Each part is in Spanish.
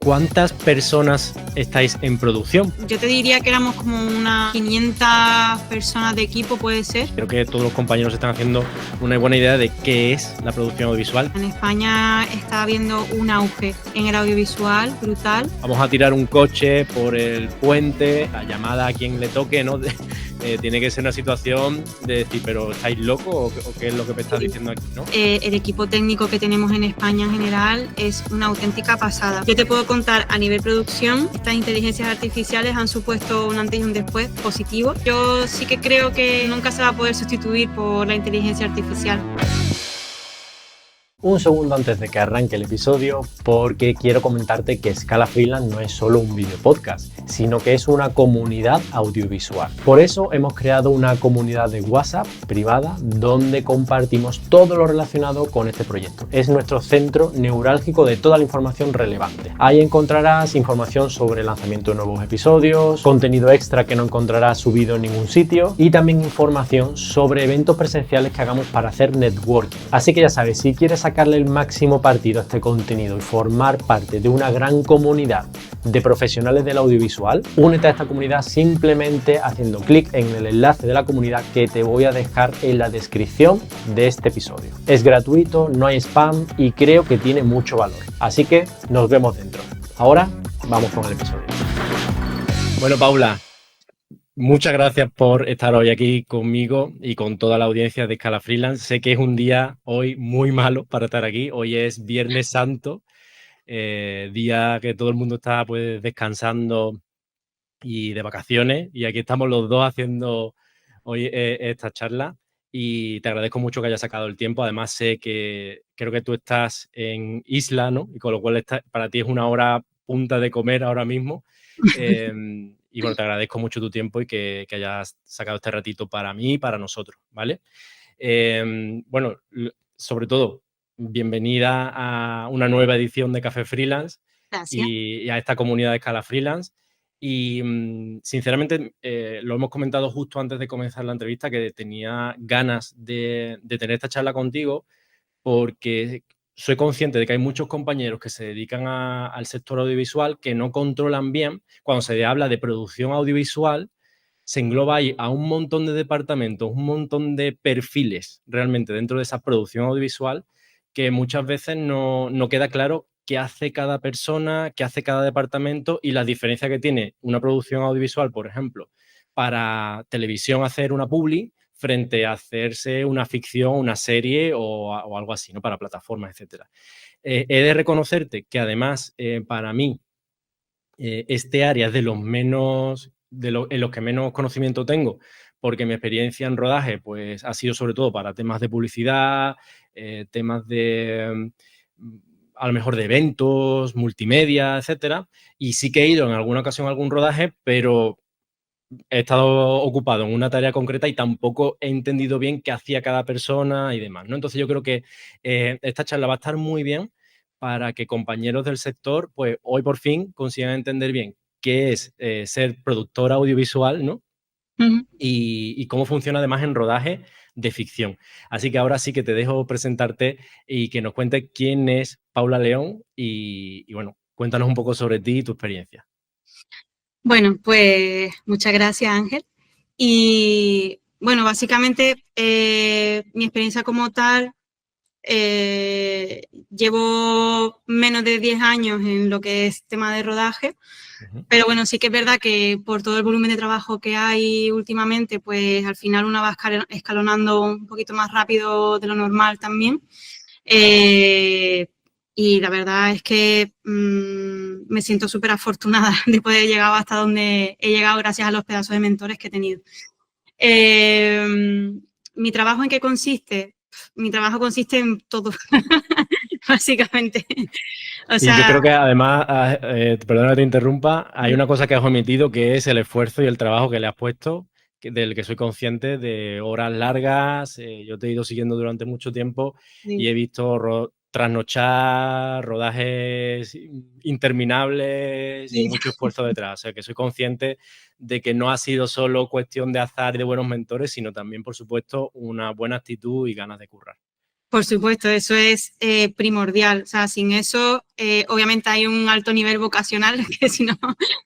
¿Cuántas personas estáis en producción? Yo te diría que éramos como unas 500 personas de equipo, puede ser. Creo que todos los compañeros están haciendo una buena idea de qué es la producción audiovisual. En España está habiendo un auge en el audiovisual brutal. Vamos a tirar un coche por el puente, la llamada a quien le toque, ¿no? Tiene que ser una situación de decir, ¿pero estáis locos o qué es lo que me estás diciendo aquí, ¿no? El equipo técnico que tenemos en España en general es una auténtica pasada. Yo te puedo contar a nivel producción, estas inteligencias artificiales han supuesto un antes y un después positivo. Yo sí que creo que nunca se va a poder sustituir por la inteligencia artificial. Un segundo antes de que arranque el episodio, porque quiero comentarte que Scala Freelance no es solo un video podcast, sino que es una comunidad audiovisual. Por eso hemos creado una comunidad de WhatsApp privada donde compartimos todo lo relacionado con este proyecto. Es nuestro centro neurálgico de toda la información relevante. Ahí encontrarás información sobre el lanzamiento de nuevos episodios, contenido extra que no encontrarás subido en ningún sitio y también información sobre eventos presenciales que hagamos para hacer networking. Así que ya sabes, si quieres sacarle el máximo partido a este contenido y formar parte de una gran comunidad de profesionales del audiovisual, únete a esta comunidad simplemente haciendo clic en el enlace de la comunidad que te voy a dejar en la descripción de este episodio. Es gratuito, no hay spam y creo que tiene mucho valor. Así que nos vemos dentro. Ahora vamos con el episodio. Bueno, Paula, muchas gracias por estar hoy aquí conmigo y con toda la audiencia de Scala Freelance. Sé que es un día hoy muy malo para estar aquí. Hoy es Viernes Santo, día que todo el mundo está pues descansando y de vacaciones. Y aquí estamos los dos haciendo hoy esta charla. Y te agradezco mucho que hayas sacado el tiempo. Además, sé que creo que tú estás en Isla, ¿no? Y con lo cual para ti es una hora punta de comer ahora mismo. Y bueno, te agradezco mucho tu tiempo y que hayas sacado este ratito para mí y para nosotros, ¿vale? Bueno, sobre todo, bienvenida a una nueva edición de Café Freelance. Gracias. Y a esta comunidad de Scala Freelance. Y sinceramente, lo hemos comentado justo antes de comenzar la entrevista, que tenía ganas de tener esta charla contigo porque soy consciente de que hay muchos compañeros que se dedican al sector audiovisual que no controlan bien. Cuando se habla de producción audiovisual, se engloba ahí a un montón de departamentos, un montón de perfiles realmente dentro de esa producción audiovisual que muchas veces no queda claro qué hace cada persona, qué hace cada departamento y la diferencia que tiene una producción audiovisual, por ejemplo, para televisión hacer una publi frente a hacerse una ficción, una serie o algo así, ¿no? Para plataformas, etcétera. He de reconocerte que además, para mí, este área es de los menos, en los que menos conocimiento tengo, porque mi experiencia en rodaje pues, ha sido sobre todo para temas de publicidad, temas de, a lo mejor de eventos, multimedia, etcétera. Y sí que he ido en alguna ocasión a algún rodaje, pero he estado ocupado en una tarea concreta y tampoco he entendido bien qué hacía cada persona y demás, ¿no? Entonces yo creo que esta charla va a estar muy bien para que compañeros del sector, pues hoy por fin consigan entender bien qué es ser productor audiovisual, ¿no? Uh-huh. Y cómo funciona además en rodaje de ficción. Así que ahora sí que te dejo presentarte y que nos cuentes quién es Paula León y bueno, cuéntanos un poco sobre ti y tu experiencia. Bueno, pues muchas gracias, Ángel. Y bueno, básicamente mi experiencia como tal, llevo menos de 10 años en lo que es tema de rodaje, pero bueno, sí que es verdad que por todo el volumen de trabajo que hay últimamente, pues al final uno va escalonando un poquito más rápido de lo normal también. Y la verdad es que me siento súper afortunada de poder llegar hasta donde he llegado gracias a los pedazos de mentores que he tenido. ¿Mi trabajo en qué consiste? Mi trabajo consiste en todo, básicamente. O sea, Y yo creo que además, perdona que te interrumpa, hay una cosa que has omitido que es el esfuerzo y el trabajo que le has puesto, del que soy consciente, de horas largas. Yo te he ido siguiendo durante mucho tiempo y he visto trasnochar, rodajes interminables y mucho esfuerzo detrás. O sea, que soy consciente de que no ha sido solo cuestión de azar y de buenos mentores, sino también, por supuesto, una buena actitud y ganas de currar. Por supuesto, eso es primordial. O sea, sin eso, obviamente hay un alto nivel vocacional, que si no,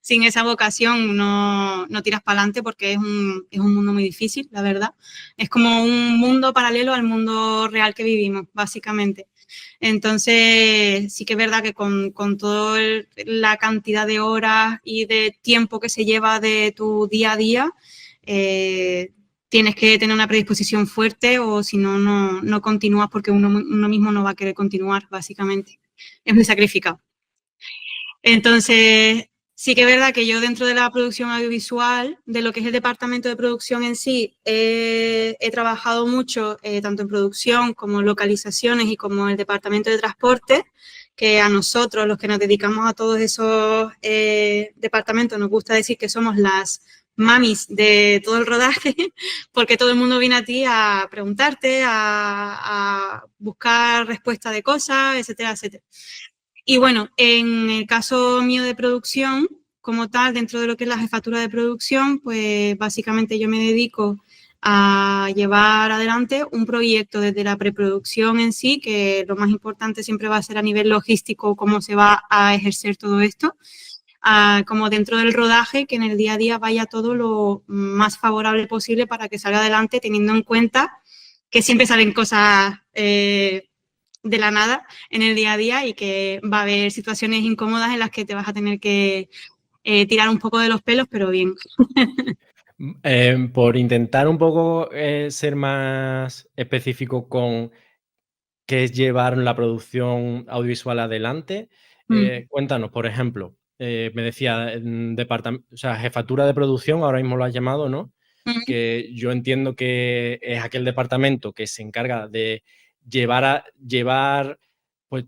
sin esa vocación no tiras para adelante porque es un mundo muy difícil, la verdad. Es como un mundo paralelo al mundo real que vivimos, básicamente. Entonces, sí que es verdad que con toda la cantidad de horas y de tiempo que se lleva de tu día a día, tienes que tener una predisposición fuerte o si no, no continúas porque uno mismo no va a querer continuar, básicamente. Es muy sacrificado. Entonces, sí que es verdad que yo dentro de la producción audiovisual, de lo que es el departamento de producción en sí, he trabajado mucho, tanto en producción como localizaciones y como el departamento de transporte, que a nosotros, los que nos dedicamos a todos esos departamentos, nos gusta decir que somos las mamis de todo el rodaje, porque todo el mundo viene a ti a preguntarte, a buscar respuesta de cosas, etcétera, etcétera. Y bueno, en el caso mío de producción, como tal, dentro de lo que es la jefatura de producción, pues básicamente yo me dedico a llevar adelante un proyecto desde la preproducción en sí, que lo más importante siempre va a ser a nivel logístico cómo se va a ejercer todo esto, como dentro del rodaje, que en el día a día vaya todo lo más favorable posible para que salga adelante, teniendo en cuenta que siempre salen cosas de la nada en el día a día y que va a haber situaciones incómodas en las que te vas a tener que tirar un poco de los pelos, pero bien. Por intentar un poco ser más específico con qué es llevar la producción audiovisual adelante, cuéntanos, por ejemplo, me decía, o sea, jefatura de producción, ahora mismo lo has llamado, ¿no? Que yo entiendo que es aquel departamento que se encarga de llevar, pues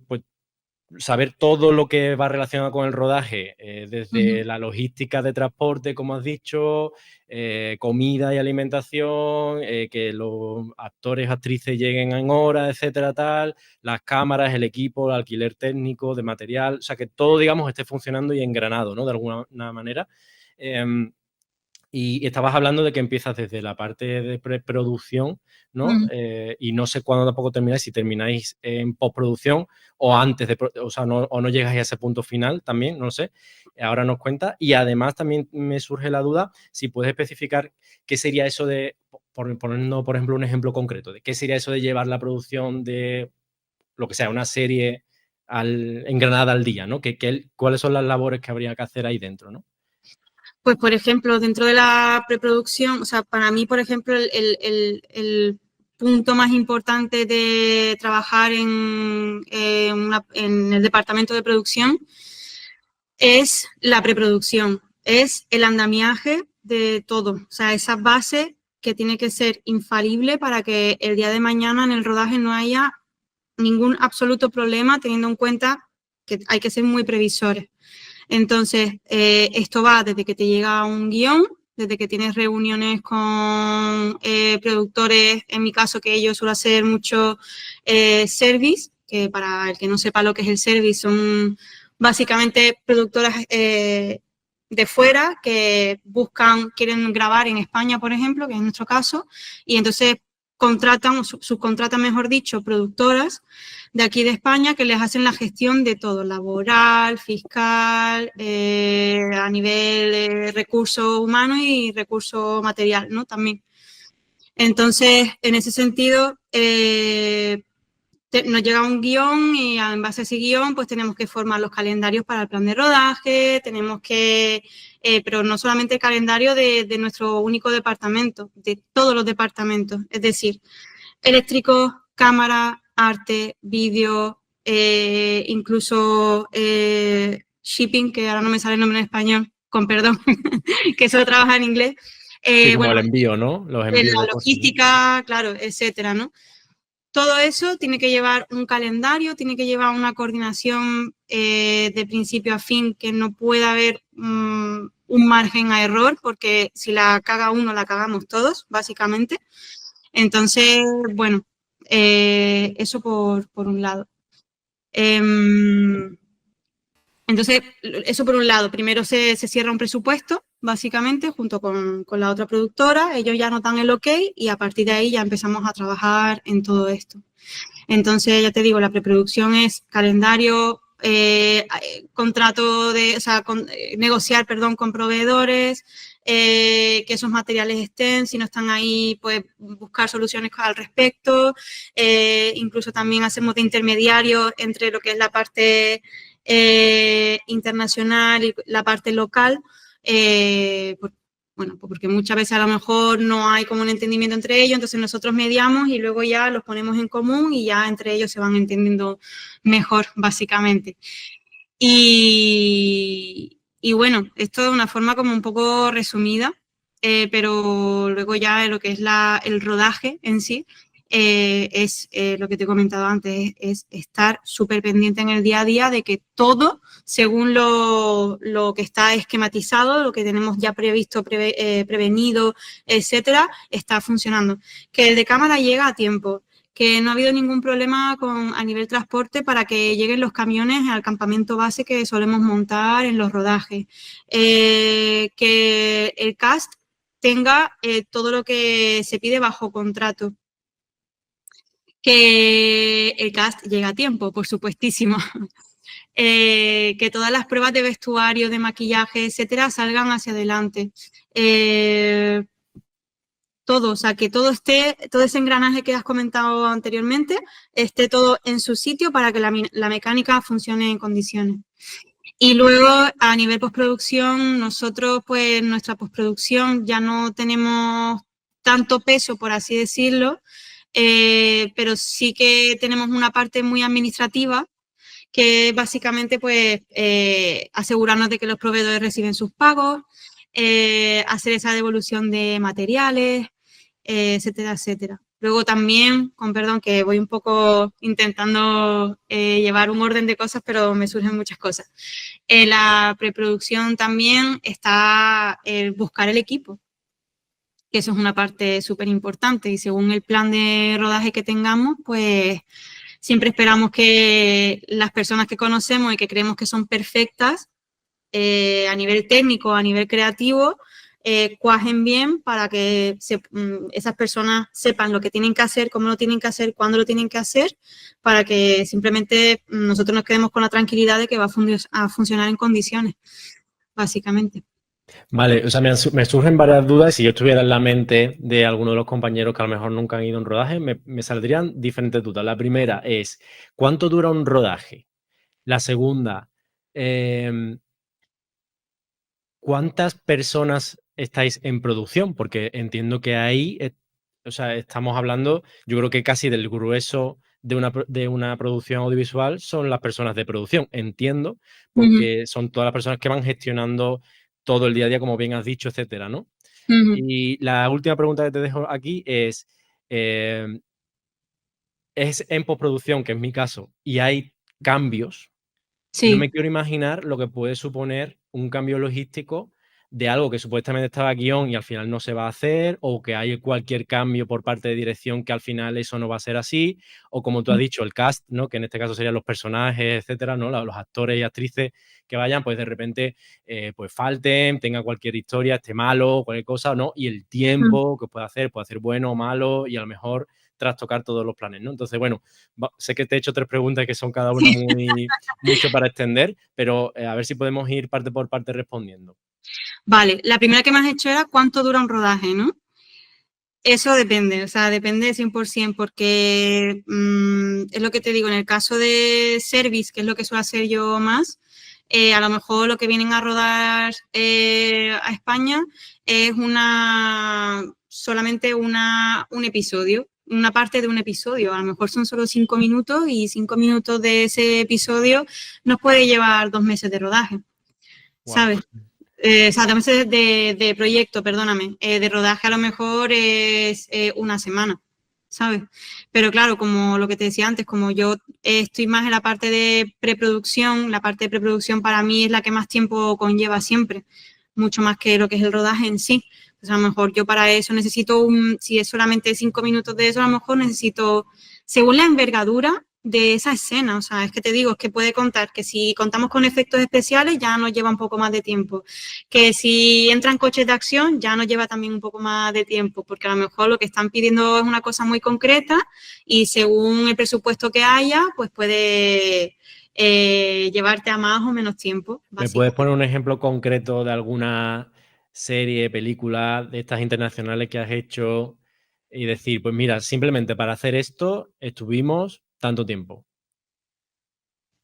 saber todo lo que va relacionado con el rodaje, desde la logística de transporte, como has dicho, comida y alimentación, que los actores, actrices lleguen en hora, etcétera, tal, las cámaras, el equipo, el alquiler técnico de material, o sea, que todo, digamos, esté funcionando y engranado, ¿no? De alguna manera. Y estabas hablando de que empiezas desde la parte de preproducción, ¿no? Y no sé cuándo tampoco termináis, si termináis en postproducción o antes de, o sea, o no llegáis a ese punto final también, no lo sé. Ahora nos cuenta. Y además también me surge la duda si puedes especificar qué sería eso de, poniendo, por ejemplo, un ejemplo concreto, de qué sería eso de llevar la producción de lo que sea, una serie engranada al día, ¿no? ¿Cuáles son las labores que habría que hacer ahí dentro, ¿no? Pues, por ejemplo, dentro de la preproducción, o sea, para mí, por ejemplo, el punto más importante de trabajar en el departamento de producción es la preproducción, es el andamiaje de todo, o sea, esa base que tiene que ser infalible para que el día de mañana en el rodaje no haya ningún absoluto problema, teniendo en cuenta que hay que ser muy previsores. Entonces, esto va desde que te llega un guión, desde que tienes reuniones con productores, en mi caso que yo suelo hacer mucho service, que para el que no sepa lo que es el service, son básicamente productoras de fuera que quieren grabar en España, por ejemplo, que es nuestro caso, y entonces contratan o subcontratan, mejor dicho, productoras de aquí de España que les hacen la gestión de todo, laboral, fiscal, a nivel recursos humanos y recurso material, ¿no? También. Entonces, en ese sentido, nos llega un guión y en base a ese guión pues tenemos que formar los calendarios para el plan de rodaje, tenemos que, pero no solamente el calendario de nuestro único departamento, de todos los departamentos, es decir, eléctricos, cámara, arte, vídeo, incluso shipping, que ahora no me sale el nombre en español, con perdón, que eso trabaja en inglés. Sí, como el envío, ¿no? Los envíos la de cosas, logística, ¿no? Claro, etcétera, ¿no? Todo eso tiene que llevar un calendario, tiene que llevar una coordinación de principio a fin, que no pueda haber un margen a error, porque si la caga uno, la cagamos todos, básicamente. Entonces, bueno, eso por un lado. Entonces, eso por un lado. Primero se cierra un presupuesto, básicamente, junto con la otra productora. Ellos ya nos dan el ok y a partir de ahí ya empezamos a trabajar en todo esto. Entonces, ya te digo, la preproducción es calendario, contrato de, o sea, negociar, perdón, con proveedores, que esos materiales estén, si no están ahí, pues buscar soluciones al respecto, incluso también hacemos de intermediario entre lo que es la parte internacional y la parte local, bueno, pues porque muchas veces a lo mejor no hay como un entendimiento entre ellos, entonces nosotros mediamos y luego ya los ponemos en común y ya entre ellos se van entendiendo mejor, básicamente. Y bueno, esto de una forma como un poco resumida, pero luego ya lo que es el rodaje en sí, es lo que te he comentado antes, es estar súper pendiente en el día a día de que todo, según lo que está esquematizado, lo que tenemos ya previsto, prevenido, etcétera, está funcionando. Que el de cámara llega a tiempo, que no ha habido ningún problema a nivel transporte para que lleguen los camiones al campamento base que solemos montar en los rodajes. Que el cast tenga todo lo que se pide bajo contrato. Que el cast llega a tiempo, por supuestísimo. Que todas las pruebas de vestuario, de maquillaje, etcétera, salgan hacia adelante. Todo, o sea, que todo ese engranaje que has comentado anteriormente, esté todo en su sitio para que la mecánica funcione en condiciones. Y luego, a nivel postproducción, nosotros, pues, nuestra postproducción ya no tenemos tanto peso, por así decirlo, pero sí que tenemos una parte muy administrativa, que es básicamente, pues, asegurarnos de que los proveedores reciben sus pagos, hacer esa devolución de materiales, etcétera, etcétera. Luego también, con perdón, que voy un poco intentando llevar un orden de cosas, pero me surgen muchas cosas. En la preproducción también está el buscar el equipo, que eso es una parte súper importante y según el plan de rodaje que tengamos, pues siempre esperamos que las personas que conocemos y que creemos que son perfectas a nivel técnico, a nivel creativo, cuajen bien para que esas personas sepan lo que tienen que hacer, cómo lo tienen que hacer, cuándo lo tienen que hacer, para que simplemente nosotros nos quedemos con la tranquilidad de que va a funcionar en condiciones, básicamente. Vale, o sea, me surgen varias dudas. Si yo estuviera en la mente de alguno de los compañeros que a lo mejor nunca han ido a un rodaje, me saldrían diferentes dudas. La primera es, ¿cuánto dura un rodaje? La segunda, ¿cuántas personas estáis en producción? Porque entiendo que ahí, o sea, estamos hablando, yo creo que casi del grueso de una producción audiovisual son las personas de producción, entiendo, porque son todas las personas que van gestionando todo el día a día, como bien has dicho, etcétera, ¿no? Y la última pregunta que te dejo aquí es en postproducción, que es mi caso, y hay cambios. Sí. No me quiero imaginar lo que puede suponer un cambio logístico de algo que supuestamente estaba a guión y al final no se va a hacer, o que hay cualquier cambio por parte de dirección que al final eso no va a ser así, o como tú has dicho, el cast, ¿no? Que en este caso serían los personajes, etcétera, ¿no? Los actores y actrices que vayan, pues de repente pues falten, tenga cualquier historia, esté malo, cualquier cosa, ¿no? Y el tiempo que puede hacer bueno o malo, y a lo mejor trastocar todos los planes, ¿no? Entonces, bueno, sé que te he hecho 3 preguntas que son cada una mucho para extender, pero a ver si podemos ir parte por parte respondiendo. Vale, la primera que me has hecho era ¿cuánto dura un rodaje, no? Eso depende, o sea, depende 100%, porque es lo que te digo, en el caso de service, que es lo que suelo hacer yo más, a lo mejor lo que vienen a rodar a España es solamente un episodio, una parte de un episodio. A lo mejor son solo 5 minutos y 5 minutos de ese episodio nos puede llevar 2 meses de rodaje, ¿sabes? O sea, 2 meses de proyecto, perdóname. De rodaje a lo mejor es una semana, ¿sabes? Pero claro, como lo que te decía antes, como yo estoy más en la parte de preproducción, la parte de preproducción para mí es la que más tiempo conlleva siempre, mucho más que lo que es el rodaje en sí. Pues a lo mejor yo para eso necesito si es solamente 5 minutos de eso, a lo mejor necesito, según la envergadura, de esa escena. O sea, es que te digo, es que puede contar que si contamos con efectos especiales ya nos lleva un poco más de tiempo, que si entran coches de acción ya nos lleva también un poco más de tiempo, porque a lo mejor lo que están pidiendo es una cosa muy concreta y según el presupuesto que haya, pues puede llevarte a más o menos tiempo, ¿Me puedes básicamente. poner un ejemplo concreto de alguna serie, película de estas internacionales que has hecho y decir, pues mira, simplemente para hacer esto estuvimos tanto tiempo?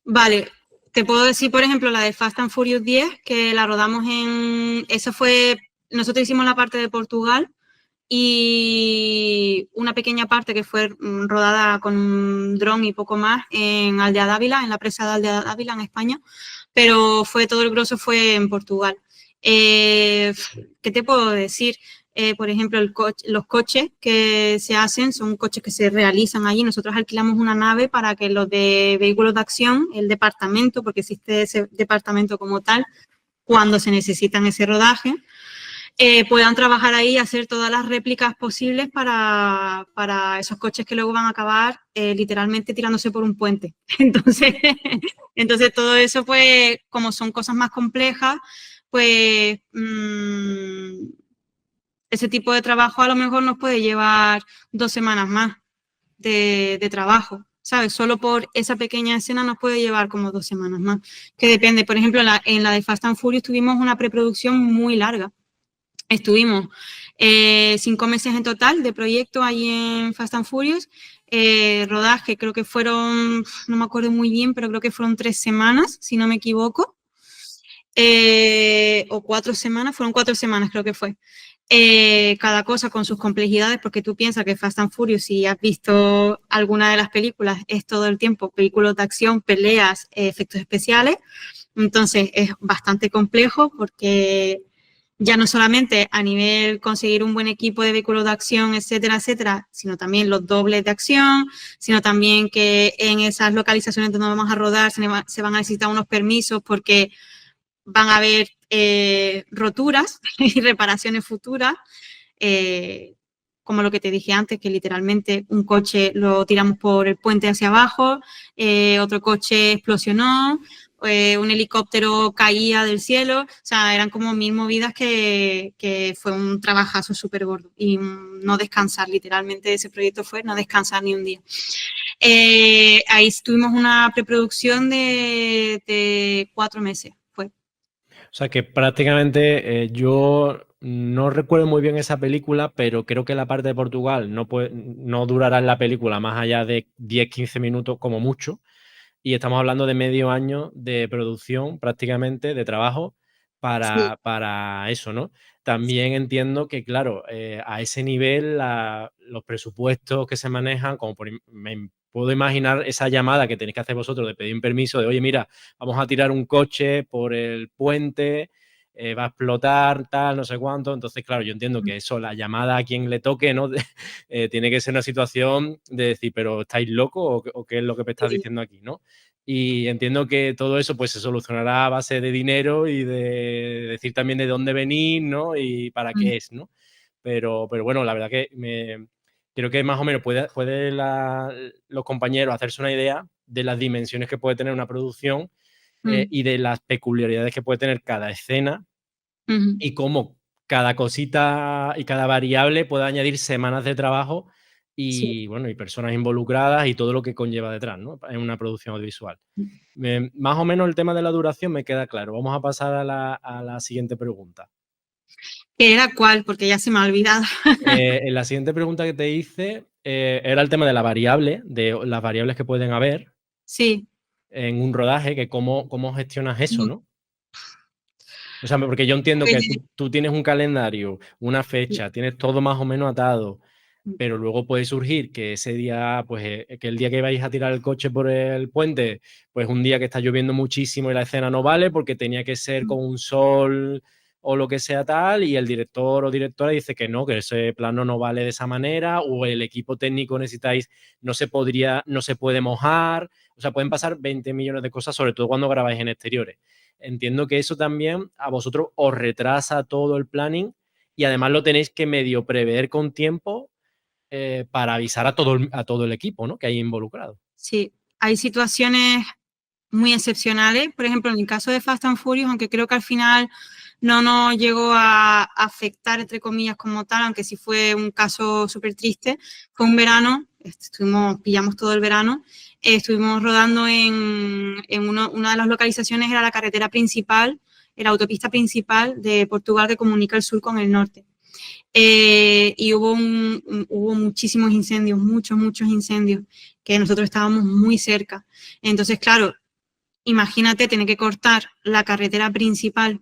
Vale, te puedo decir, por ejemplo, la de Fast and Furious 10, que la rodamos en... Eso fue... Nosotros hicimos la parte de Portugal y una pequeña parte que fue rodada con un dron y poco más en Aldea Dávila, en la presa de Aldea Dávila, en España, pero fue todo el grosso fue en Portugal. ¿Qué te puedo decir? Por ejemplo, los coches que se hacen son coches que se realizan allí. Nosotros alquilamos una nave para que los de vehículos de acción, el departamento, porque existe ese departamento como tal, cuando se necesitan ese rodaje, puedan trabajar ahí y hacer todas las réplicas posibles para esos coches que luego van a acabar literalmente tirándose por un puente. Entonces, entonces, todo eso, pues, como son cosas más complejas, pues ese tipo de trabajo a lo mejor nos puede llevar 2 semanas más de trabajo. ¿Sabes? Solo por esa pequeña escena nos puede llevar como 2 semanas más. Que depende. Por ejemplo, en la de Fast and Furious tuvimos una preproducción muy larga. Estuvimos 5 meses en total de proyecto ahí en Fast and Furious. Rodaje, creo que fueron, no me acuerdo muy bien, pero creo que fueron 3 semanas, si no me equivoco. O 4 semanas, fueron 4 semanas, creo que fue. Cada cosa con sus complejidades, porque tú piensas que Fast and Furious, si has visto alguna de las películas, es todo el tiempo vehículos de acción, peleas, efectos especiales. Entonces es bastante complejo porque ya no solamente a nivel conseguir un buen equipo de vehículos de acción, etcétera, etcétera, sino también los dobles de acción, sino también que en esas localizaciones donde vamos a rodar se van a necesitar unos permisos porque van a haber roturas y reparaciones futuras, como lo que te dije antes, que literalmente un coche lo tiramos por el puente hacia abajo, otro coche explosionó, un helicóptero caía del cielo, o sea, eran como 1000 movidas que fue un trabajazo súper gordo y no descansar, literalmente ese proyecto fue no descansar ni un día. Ahí tuvimos una preproducción de 4 meses, fue. O sea que prácticamente yo no recuerdo muy bien esa película, pero creo que la parte de Portugal no durará en la película más allá de 10-15 minutos como mucho. Y estamos hablando de medio año de producción prácticamente, de trabajo Sí, para eso, ¿no? También entiendo que, claro, a ese nivel los presupuestos que se manejan, como me puedo imaginar esa llamada que tenéis que hacer vosotros de pedir un permiso de, oye, mira, vamos a tirar un coche por el puente, va a explotar, tal, no sé cuánto. Entonces, claro, yo entiendo que eso, la llamada a quien le toque, ¿no? Tiene que ser una situación de decir, pero ¿estáis locos o qué es lo que me estás sí, diciendo aquí, ¿no? Y entiendo que todo eso pues se solucionará a base de dinero y de decir también de dónde venir, ¿no? Y para qué es, ¿no? Pero bueno, la verdad que creo que más o menos puede los compañeros hacerse una idea de las dimensiones que puede tener una producción y de las peculiaridades que puede tener cada escena y cómo cada cosita y cada variable puede añadir semanas de trabajo sí. y, bueno, y personas involucradas y todo lo que conlleva detrás, ¿no? En una producción audiovisual. Más o menos el tema de la duración me queda claro. Vamos a pasar a la siguiente pregunta. ¿Qué era cuál? Porque ya se me ha olvidado. En la siguiente pregunta que te hice era el tema de la variable, de las variables que pueden haber Sí. en un rodaje, que cómo gestionas eso, Mm, ¿no? O sea, porque yo entiendo que pues, tú tienes un calendario, una fecha, tienes todo más o menos atado, pero luego puede surgir que ese día, pues que el día que vais a tirar el coche por el puente, pues un día que está lloviendo muchísimo y la escena no vale porque tenía que ser con un sol o lo que sea tal, y el director o directora dice que no, que ese plano no vale de esa manera, o el equipo técnico necesitáis, no se puede mojar, o sea, pueden pasar 20 millones de cosas, sobre todo cuando grabáis en exteriores. Entiendo que eso también a vosotros os retrasa todo el planning y además lo tenéis que medio prever con tiempo para avisar a todo el equipo, ¿no? Que hay involucrado. sí. hay situaciones muy excepcionales. Por ejemplo, en el caso de Fast and Furious, aunque creo que al final no nos llegó a afectar, entre comillas, como tal, aunque sí fue un caso súper triste, fue un verano, pillamos todo el verano, estuvimos rodando una de las localizaciones, era la carretera principal, la autopista principal de Portugal que comunica el sur con el norte. Y hubo muchísimos incendios, muchos incendios, que nosotros estábamos muy cerca. Entonces, claro, imagínate tener que cortar la carretera principal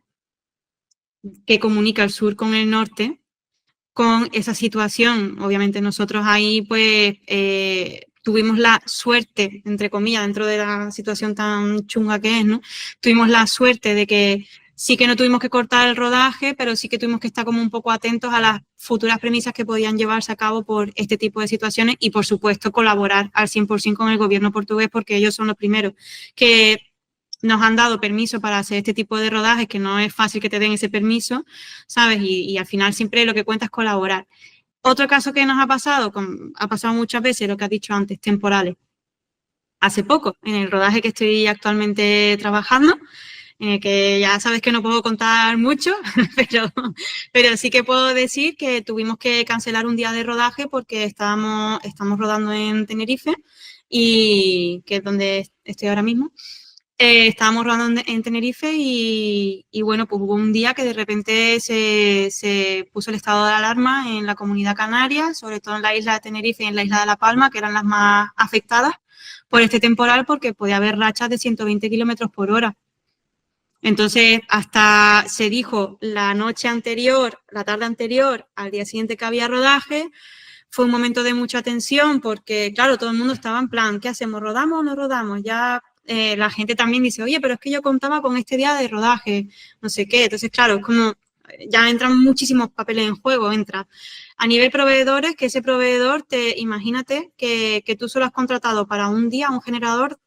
que comunica el sur con el norte con esa situación. Obviamente nosotros ahí pues tuvimos la suerte, entre comillas, dentro de la situación tan chunga que es, ¿no? Tuvimos la suerte de que sí que no tuvimos que cortar el rodaje, pero sí que tuvimos que estar como un poco atentos a las futuras premisas que podían llevarse a cabo por este tipo de situaciones y, por supuesto, colaborar al 100% con el gobierno portugués porque ellos son los primeros que nos han dado permiso para hacer este tipo de rodajes, que no es fácil que te den ese permiso, ¿sabes? Y al final siempre lo que cuenta es colaborar. Otro caso que nos ha pasado, ha pasado muchas veces, lo que has dicho antes, temporales. Hace poco, en el rodaje que estoy actualmente trabajando, en el que ya sabes que no puedo contar mucho, pero sí que puedo decir que tuvimos que cancelar un día de rodaje porque estamos rodando en Tenerife, y que es donde estoy ahora mismo. Estábamos rodando en Tenerife y bueno, pues hubo un día que de repente se puso el estado de alarma en la comunidad canaria, sobre todo en la isla de Tenerife y en la isla de La Palma, que eran las más afectadas por este temporal, porque podía haber rachas de 120 kilómetros por hora. Entonces, hasta se dijo la noche anterior, la tarde anterior, al día siguiente que había rodaje, fue un momento de mucha tensión porque, claro, todo el mundo estaba en plan, ¿qué hacemos? ¿Rodamos o no rodamos? Ya la gente también dice, oye, pero es que yo contaba con este día de rodaje, no sé qué. Entonces, claro, es como, ya entran muchísimos papeles en juego, entra. A nivel proveedores, que ese proveedor, imagínate que tú solo has contratado para un día un generador,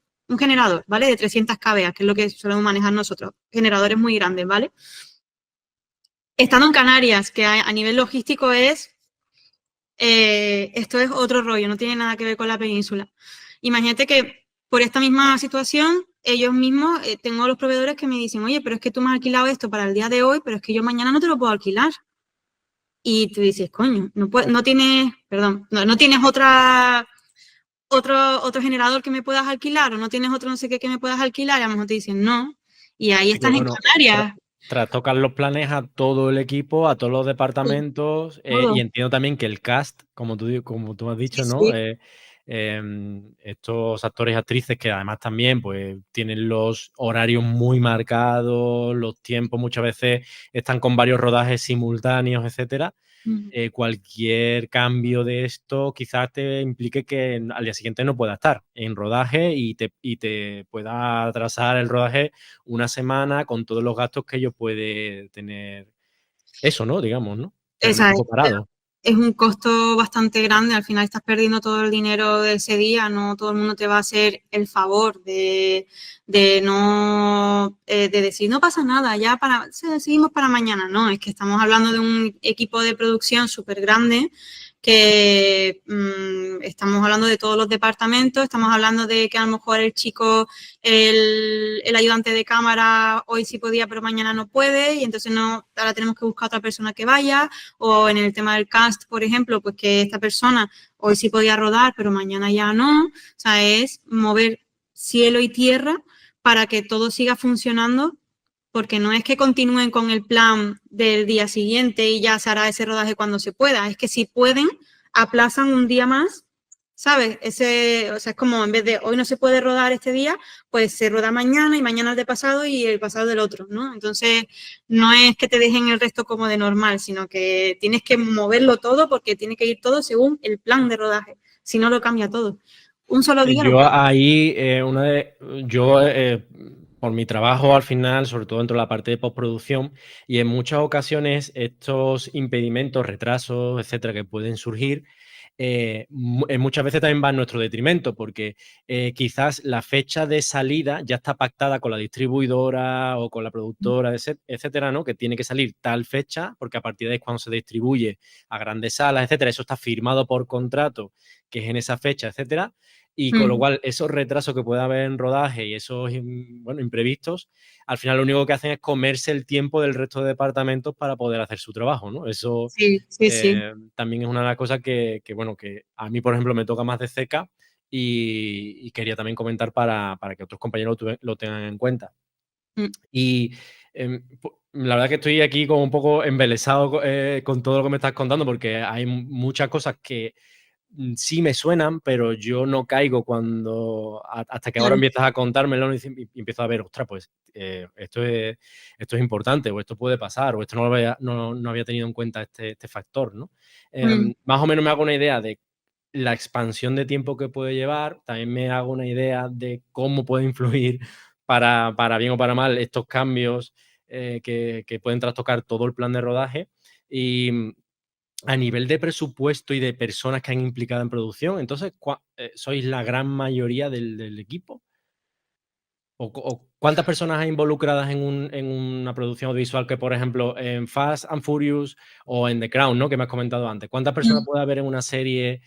¿vale? De 300 kVA, que es lo que solemos manejar nosotros. Generadores muy grandes, ¿vale? Estando en Canarias, que a nivel logístico esto es otro rollo, no tiene nada que ver con la península. Imagínate que por esta misma situación, ellos mismos, tengo los proveedores que me dicen, oye, pero es que tú me has alquilado esto para el día de hoy, pero es que yo mañana no te lo puedo alquilar. Y tú dices, coño, no tienes, perdón, no tienes otro generador que me puedas alquilar, o no tienes otro no sé qué que me puedas alquilar, y a lo mejor te dicen no. Y ahí Así que estás en bueno, Canarias. tras tocar los planes a todo el equipo, a todos los departamentos, y Todo. entiendo también que el cast, como tú has Sí, dicho, ¿no? sí. Estos actores y actrices que además también pues tienen los horarios muy marcados, los tiempos muchas veces están con varios rodajes simultáneos, etcétera. Cualquier cambio de esto quizás te implique que al día siguiente no pueda estar en rodaje y te pueda atrasar el rodaje una semana con todos los gastos que ello puede tener eso, ¿no? Digamos, ¿no? Tener el Esa equipo parado. es un costo bastante grande, al final estás perdiendo todo el dinero de ese día, no todo el mundo te va a hacer el favor de no de decir no pasa nada, ya seguimos para mañana, no, es que estamos hablando de un equipo de producción súper grande que estamos hablando de todos los departamentos, estamos hablando de que a lo mejor el chico, el ayudante de cámara hoy sí podía pero mañana no puede y entonces no, ahora tenemos que buscar otra persona que vaya, o en el tema del cast, por ejemplo, pues que esta persona hoy sí podía rodar pero mañana ya no, o sea, es mover cielo y tierra para que todo siga funcionando, porque no es que continúen con el plan del día siguiente y ya se hará ese rodaje cuando se pueda, es que si pueden, aplazan un día más, ¿sabes? O sea, es como en vez de hoy no se puede rodar este día, pues se roda mañana y mañana el de pasado y el pasado del otro, ¿no? Entonces, no es que te dejen el resto como de normal, sino que tienes que moverlo todo porque tiene que ir todo según el plan de rodaje, si no lo cambia todo. Un solo día lo Yo cambia. ahí, por mi trabajo al final, sobre todo dentro de la parte de postproducción, y en muchas ocasiones estos impedimentos, retrasos, etcétera, que pueden surgir, muchas veces también va en nuestro detrimento, porque quizás la fecha de salida ya está pactada con la distribuidora o con la productora, etcétera, ¿no? Que tiene que salir tal fecha, porque a partir de ahí es cuando se distribuye a grandes salas, etcétera. Eso está firmado por contrato, que es en esa fecha, etcétera. Y con lo cual, esos retrasos que puede haber en rodaje y esos, bueno, imprevistos, al final lo único que hacen es comerse el tiempo del resto de departamentos para poder hacer su trabajo, ¿no? Eso Sí, sí, sí. también es una de las cosas bueno, que a mí, por ejemplo, me toca más de cerca y quería también comentar para que otros compañeros lo tengan en cuenta. Mm. Y la verdad que estoy aquí como un poco embelesado con todo lo que me estás contando, porque hay muchas cosas que sí me suenan, pero yo no caigo hasta que ahora Claro. empiezas a contármelo y empiezo a ver, ostras, pues esto es importante, o esto puede pasar, o esto no había tenido en cuenta este factor, ¿no? Mm. Más o menos me hago una idea de la expansión de tiempo que puede llevar, también me hago una idea de cómo puede influir para bien o para mal estos cambios que pueden trastocar todo el plan de rodaje. Y a nivel de presupuesto y de personas que han implicado en producción, entonces, ¿sois la gran mayoría del equipo? ¿O cuántas personas hay involucradas en una producción audiovisual que, por ejemplo, en Fast and Furious o en The Crown, ¿no? Que me has comentado antes? ¿Cuántas personas Mm. puede haber en una serie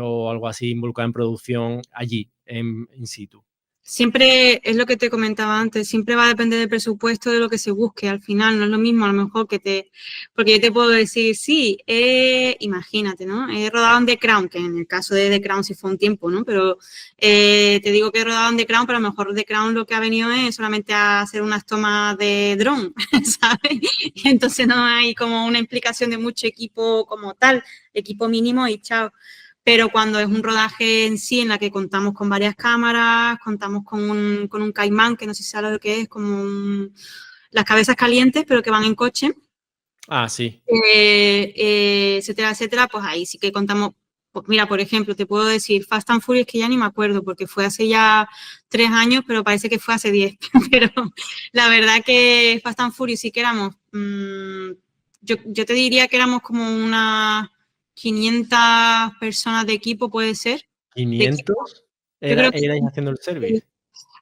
o algo así involucrada en producción allí, in situ? Siempre es lo que te comentaba antes, siempre va a depender del presupuesto de lo que se busque. Al final no es lo mismo a lo mejor porque yo te puedo decir, sí, imagínate, ¿no? He rodado en The Crown, que en el caso de The Crown sí fue un tiempo, ¿no? Pero te digo que he rodado en The Crown, pero a lo mejor The Crown lo que ha venido es solamente a hacer unas tomas de dron, ¿sabes? Y entonces no hay como una implicación de mucho equipo como tal, equipo mínimo y chao. Pero cuando es un rodaje en sí, en la que contamos con varias cámaras, contamos con un caimán, que no sé si sabes lo que es, como las cabezas calientes, pero que van en coche, Ah, sí. etcétera, etcétera, pues ahí sí que contamos. Pues mira, por ejemplo, te puedo decir Fast and Furious, que ya ni me acuerdo, porque fue hace ya 3 años, pero parece que fue hace 10. Pero la verdad que Fast and Furious sí que éramos, yo te diría que éramos como unas 500 personas de equipo, puede ser. De equipo. ¿500 Yo creo que erais haciendo el sí. service?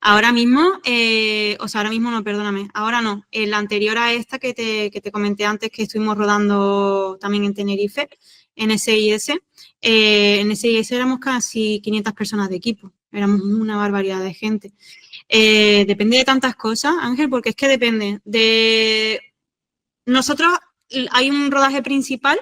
Ahora mismo, o sea, ahora mismo no, perdóname, ahora no. La anterior a esta que te comenté antes, que estuvimos rodando también en Tenerife, en SIS, en SIS éramos casi 500 personas de equipo, éramos una barbaridad de gente. Depende de tantas cosas, Ángel, porque es que depende de... Nosotros hay un rodaje principal,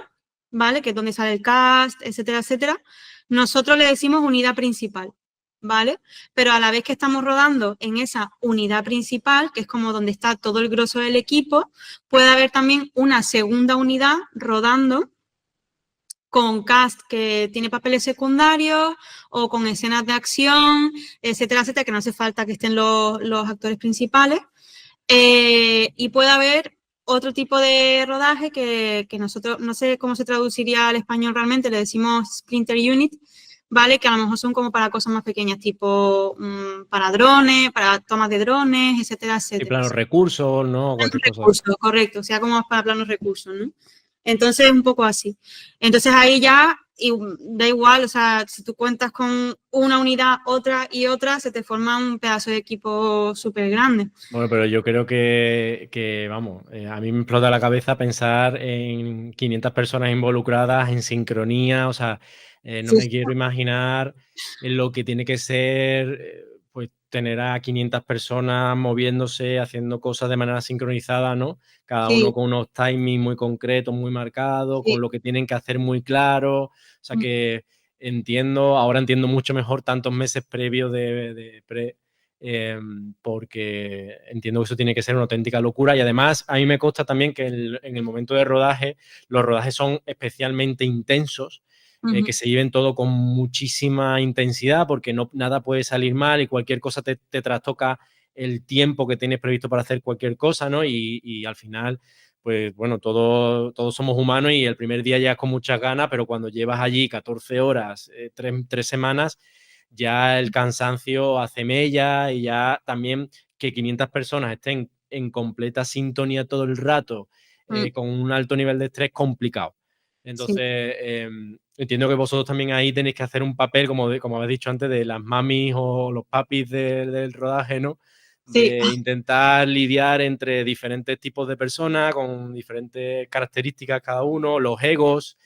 ¿vale? Que es donde sale el cast, etcétera, etcétera. Nosotros le decimos unidad principal, ¿vale? Pero a la vez que estamos rodando en esa unidad principal, que es como donde está todo el grosso del equipo, puede haber también una segunda unidad rodando con cast que tiene papeles secundarios o con escenas de acción, etcétera, etcétera, que no hace falta que estén los actores principales. Y puede haber otro tipo de rodaje que nosotros, no sé cómo se traduciría al español realmente, le decimos Splinter Unit, ¿vale? Que a lo mejor son como para cosas más pequeñas, tipo para drones, para tomas de drones, etcétera, Y etcétera. planos recursos, ¿no? Planos Cualquier cosa de eso. recursos, correcto, o sea, como más para planos recursos, ¿no? Entonces, un poco así. Entonces, ahí ya da igual, o sea, si tú cuentas con una unidad, otra y otra, se te forma un pedazo de equipo súper grande. Bueno, pero yo creo que vamos, a mí me explota la cabeza pensar en 500 personas involucradas en sincronía, o sea, no Sí, me quiero imaginar en lo que tiene que ser, pues, tener a 500 personas moviéndose, haciendo cosas de manera sincronizada, ¿no? Cada uno sí, con unos timings muy concretos, muy marcados, con sí. lo que tienen que hacer muy claro, o sea que ahora entiendo mucho mejor tantos meses previos de pre porque entiendo que eso tiene que ser una auténtica locura y además a mí me consta también que en el momento de rodaje, los rodajes son especialmente intensos, que se viven todo con muchísima intensidad porque nada puede salir mal y cualquier cosa te trastoca el tiempo que tienes previsto para hacer cualquier cosa, ¿no? Y al final, pues bueno, todos somos humanos y el primer día llegas con muchas ganas, pero cuando llevas allí 14 horas, 3 semanas, ya el cansancio hace mella y ya también que 500 personas estén en completa sintonía todo el rato, con un alto nivel de estrés, complicado. Sí, Entonces, entiendo que vosotros también ahí tenéis que hacer un papel, como habéis dicho antes, de las mamis o los papis del rodaje, ¿no? sí, De intentar lidiar entre diferentes tipos de personas, con diferentes características cada uno, los egos,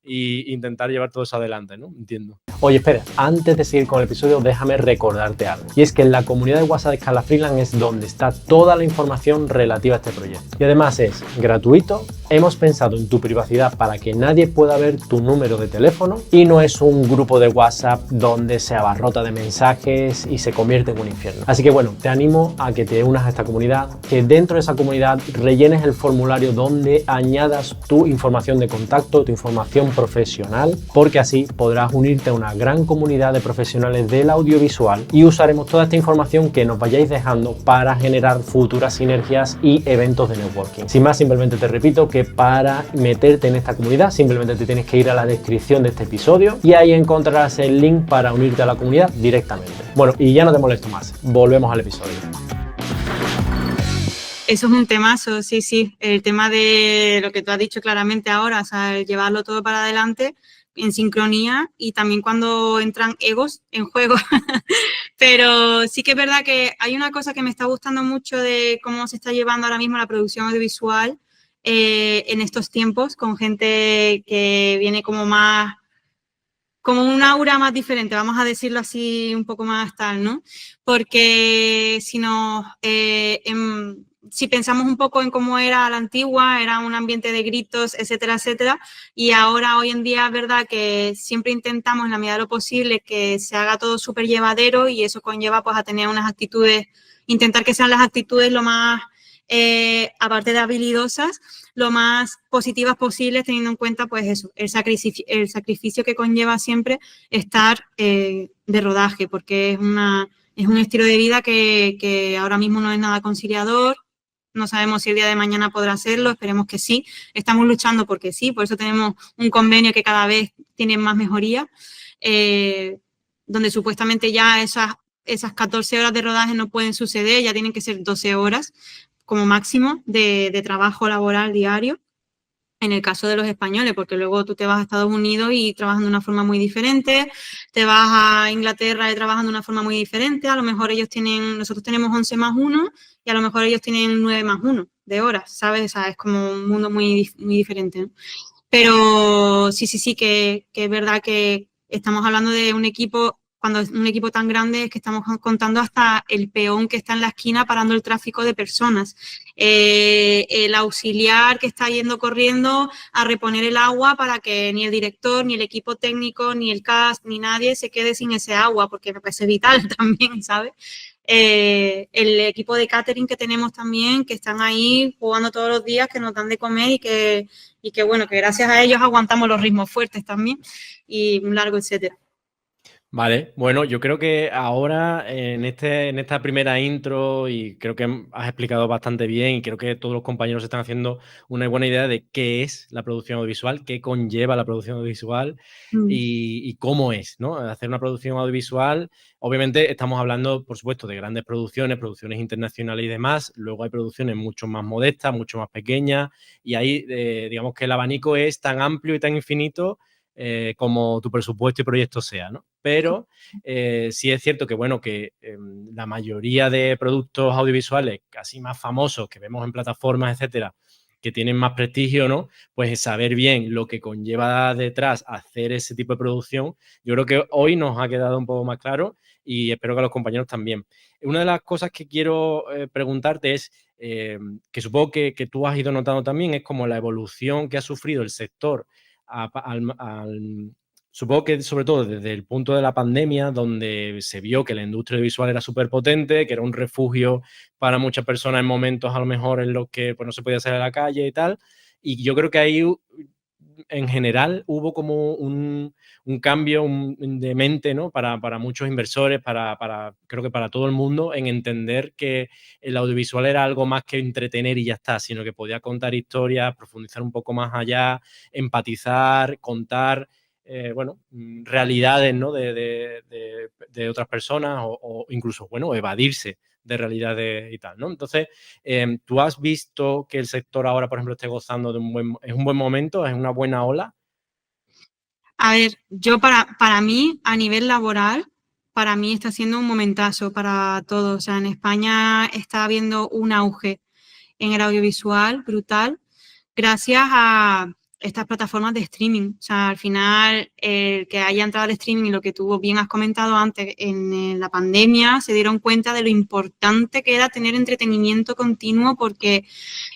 e intentar llevar todo eso adelante, ¿no? Entiendo. Oye, espera, antes de seguir con el episodio, déjame recordarte algo. Y es que en la comunidad de WhatsApp de Scala Freelance es donde está toda la información relativa a este proyecto. Y además es gratuito, hemos pensado en tu privacidad para que nadie pueda ver tu número de teléfono y no es un grupo de WhatsApp donde se abarrota de mensajes y se convierte en un infierno. Así que bueno, te animo a que te unas a esta comunidad, que dentro de esa comunidad rellenes el formulario donde añadas tu información de contacto, tu información profesional, porque así podrás unirte a una gran comunidad de profesionales del audiovisual y usaremos toda esta información que nos vayáis dejando para generar futuras sinergias y eventos de networking. Sin más, simplemente te repito que para meterte en esta comunidad simplemente te tienes que ir a la descripción de este episodio y ahí encontrarás el link para unirte a la comunidad directamente. Bueno, y ya no te molesto más, volvemos al episodio. Eso es un temazo, sí, sí. El tema de lo que tú has dicho claramente ahora, o sea, el llevarlo todo para adelante en sincronía y también cuando entran egos en juego. Pero sí que es verdad que hay una cosa que me está gustando mucho de cómo se está llevando ahora mismo la producción audiovisual en estos tiempos, con gente que viene como más, como un aura más diferente, vamos a decirlo así un poco más tal, ¿no? Porque si pensamos un poco en cómo era la antigua, era un ambiente de gritos, etcétera, etcétera, y ahora hoy en día es verdad que siempre intentamos en la medida de lo posible que se haga todo súper llevadero y eso conlleva pues a tener unas actitudes, intentar que sean las actitudes lo más, aparte de habilidosas, lo más positivas posibles, teniendo en cuenta pues eso, el sacrificio que conlleva siempre estar de rodaje, porque es un estilo de vida que ahora mismo no es nada conciliador. No sabemos si el día de mañana podrá hacerlo, esperemos que sí. Estamos luchando porque sí, por eso tenemos un convenio que cada vez tiene más mejoría, donde supuestamente ya esas 14 horas de rodaje no pueden suceder, ya tienen que ser 12 horas como máximo de trabajo laboral diario. En el caso de los españoles, porque luego tú te vas a Estados Unidos y trabajan de una forma muy diferente, te vas a Inglaterra y trabajan de una forma muy diferente, a lo mejor nosotros tenemos 11 más 1 y a lo mejor ellos tienen 9 más 1 de horas, ¿sabes? O sea, es como un mundo muy, muy diferente, ¿no? Pero sí, que es verdad que estamos hablando de un equipo, cuando es un equipo tan grande es que estamos contando hasta el peón que está en la esquina parando el tráfico de personas, el auxiliar que está yendo corriendo a reponer el agua para que ni el director, ni el equipo técnico, ni el cast, ni nadie se quede sin ese agua, porque me parece vital también, ¿sabes? El equipo de catering que tenemos también, que están ahí jugando todos los días, que nos dan de comer y que bueno, que gracias a ellos aguantamos los ritmos fuertes también y un largo etcétera. Vale, bueno, yo creo que ahora en esta primera intro y creo que has explicado bastante bien y creo que todos los compañeros están haciendo una buena idea de qué es la producción audiovisual, qué conlleva la producción audiovisual y cómo es, ¿no? Hacer una producción audiovisual, obviamente estamos hablando, por supuesto, de grandes producciones internacionales y demás, luego hay producciones mucho más modestas, mucho más pequeñas y ahí digamos que el abanico es tan amplio y tan infinito como tu presupuesto y proyecto sea, ¿no? Pero sí es cierto que, bueno, que la mayoría de productos audiovisuales casi más famosos que vemos en plataformas, etcétera, que tienen más prestigio, ¿no? Pues saber bien lo que conlleva detrás hacer ese tipo de producción, yo creo que hoy nos ha quedado un poco más claro y espero que a los compañeros también. Una de las cosas que quiero preguntarte es, que supongo que tú has ido notando también, es como la evolución que ha sufrido el sector supongo que sobre todo desde el punto de la pandemia, donde se vio que la industria visual era súper potente, que era un refugio para muchas personas en momentos a lo mejor en los que pues, no se podía salir a la calle y tal. Y yo creo que ahí en general hubo como un cambio de mente, ¿no? Para muchos inversores, creo que para todo el mundo, en entender que el audiovisual era algo más que entretener y ya está, sino que podía contar historias, profundizar un poco más allá, empatizar, contar, bueno, realidades, ¿no? de otras personas o incluso, bueno, evadirse de realidades y tal, ¿no? Entonces, ¿tú has visto que el sector ahora, por ejemplo, esté gozando de es un buen momento, es una buena ola? A ver, yo para mí, a nivel laboral, para mí está siendo un momentazo para todos. O sea, en España está habiendo un auge en el audiovisual brutal, gracias estas plataformas de streaming. O sea, al final, el que haya entrado al streaming y lo que tú bien has comentado antes, en la pandemia se dieron cuenta de lo importante que era tener entretenimiento continuo, porque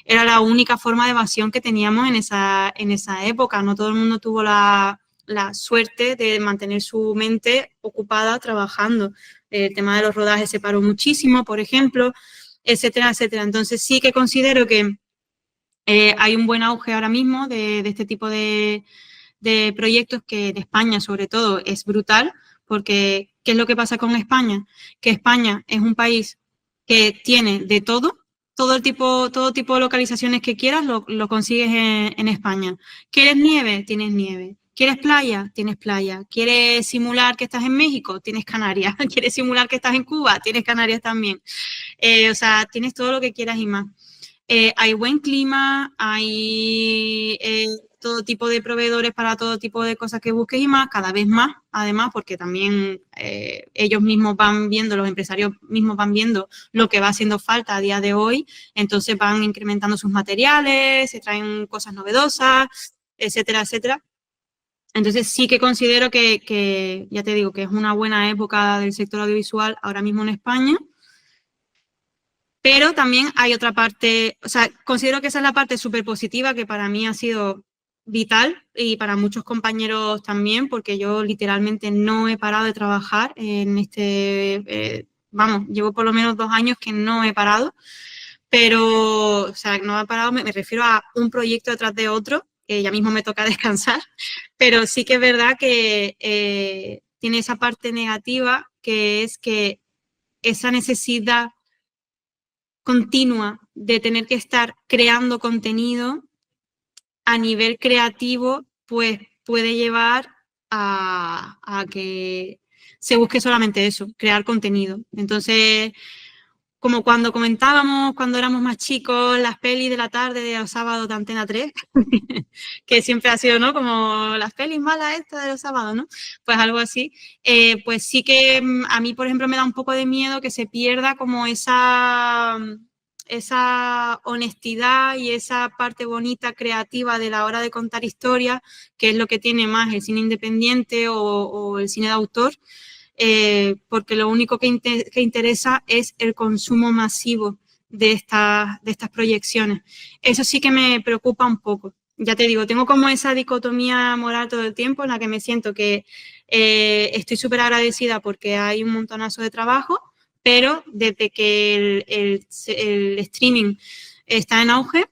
era la única forma de evasión que teníamos en esa época. No todo el mundo tuvo la suerte de mantener su mente ocupada trabajando. El tema de los rodajes se paró muchísimo, por ejemplo, etcétera, etcétera. Entonces sí que considero que hay un buen auge ahora mismo de este tipo de proyectos, que en España sobre todo es brutal, porque ¿qué es lo que pasa con España? Que España es un país que tiene de todo tipo de localizaciones que quieras lo consigues en España. ¿Quieres nieve? Tienes nieve. ¿Quieres playa? Tienes playa. ¿Quieres simular que estás en México? Tienes Canarias. ¿Quieres simular que estás en Cuba? Tienes Canarias también. O sea, tienes todo lo que quieras y más. Hay buen clima, hay todo tipo de proveedores para todo tipo de cosas que busques y más, cada vez más, además, porque también ellos mismos van viendo, los empresarios mismos van viendo lo que va haciendo falta a día de hoy, entonces van incrementando sus materiales, se traen cosas novedosas, etcétera, etcétera. Entonces sí que considero que, ya te digo, que es una buena época del sector audiovisual ahora mismo en España. Pero también hay otra parte, o sea, considero que esa es la parte súper positiva, que para mí ha sido vital y para muchos compañeros también, porque yo literalmente no he parado de trabajar en vamos, llevo por lo menos 2 años que no he parado, pero, o sea, no he parado, me refiero a un proyecto detrás de otro, que ya mismo me toca descansar, pero sí que es verdad que tiene esa parte negativa, que es que esa necesidad continua de tener que estar creando contenido a nivel creativo, pues puede llevar a que se busque solamente eso, crear contenido. Entonces, como cuando comentábamos, cuando éramos más chicos, las pelis de la tarde de los sábados de Antena 3, que siempre ha sido, ¿no? Como las pelis malas estas de los sábados, ¿no? Pues algo así. Pues sí que a mí, por ejemplo, me da un poco de miedo que se pierda como esa honestidad y esa parte bonita, creativa de la hora de contar historias, que es lo que tiene más el cine independiente o el cine de autor, porque lo único que interesa es el consumo masivo de estas proyecciones. Eso sí que me preocupa un poco. Ya te digo, tengo como esa dicotomía moral todo el tiempo, en la que me siento que estoy súper agradecida porque hay un montonazo de trabajo, pero desde que el streaming está en auge,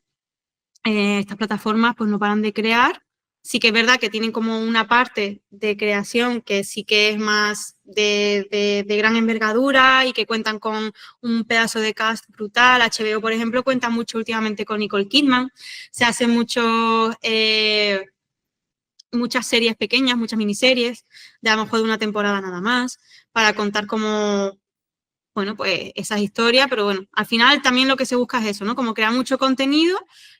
estas plataformas pues no paran de crear. Sí que es verdad que tienen como una parte de creación que sí que es más de gran envergadura y que cuentan con un pedazo de cast brutal. HBO, por ejemplo, cuenta mucho últimamente con Nicole Kidman. Se hacen muchas series pequeñas, muchas miniseries, de a lo mejor de una temporada nada más, para contar como, bueno, pues esas historias, pero bueno, al final también lo que se busca es eso, ¿no? Como crear mucho contenido,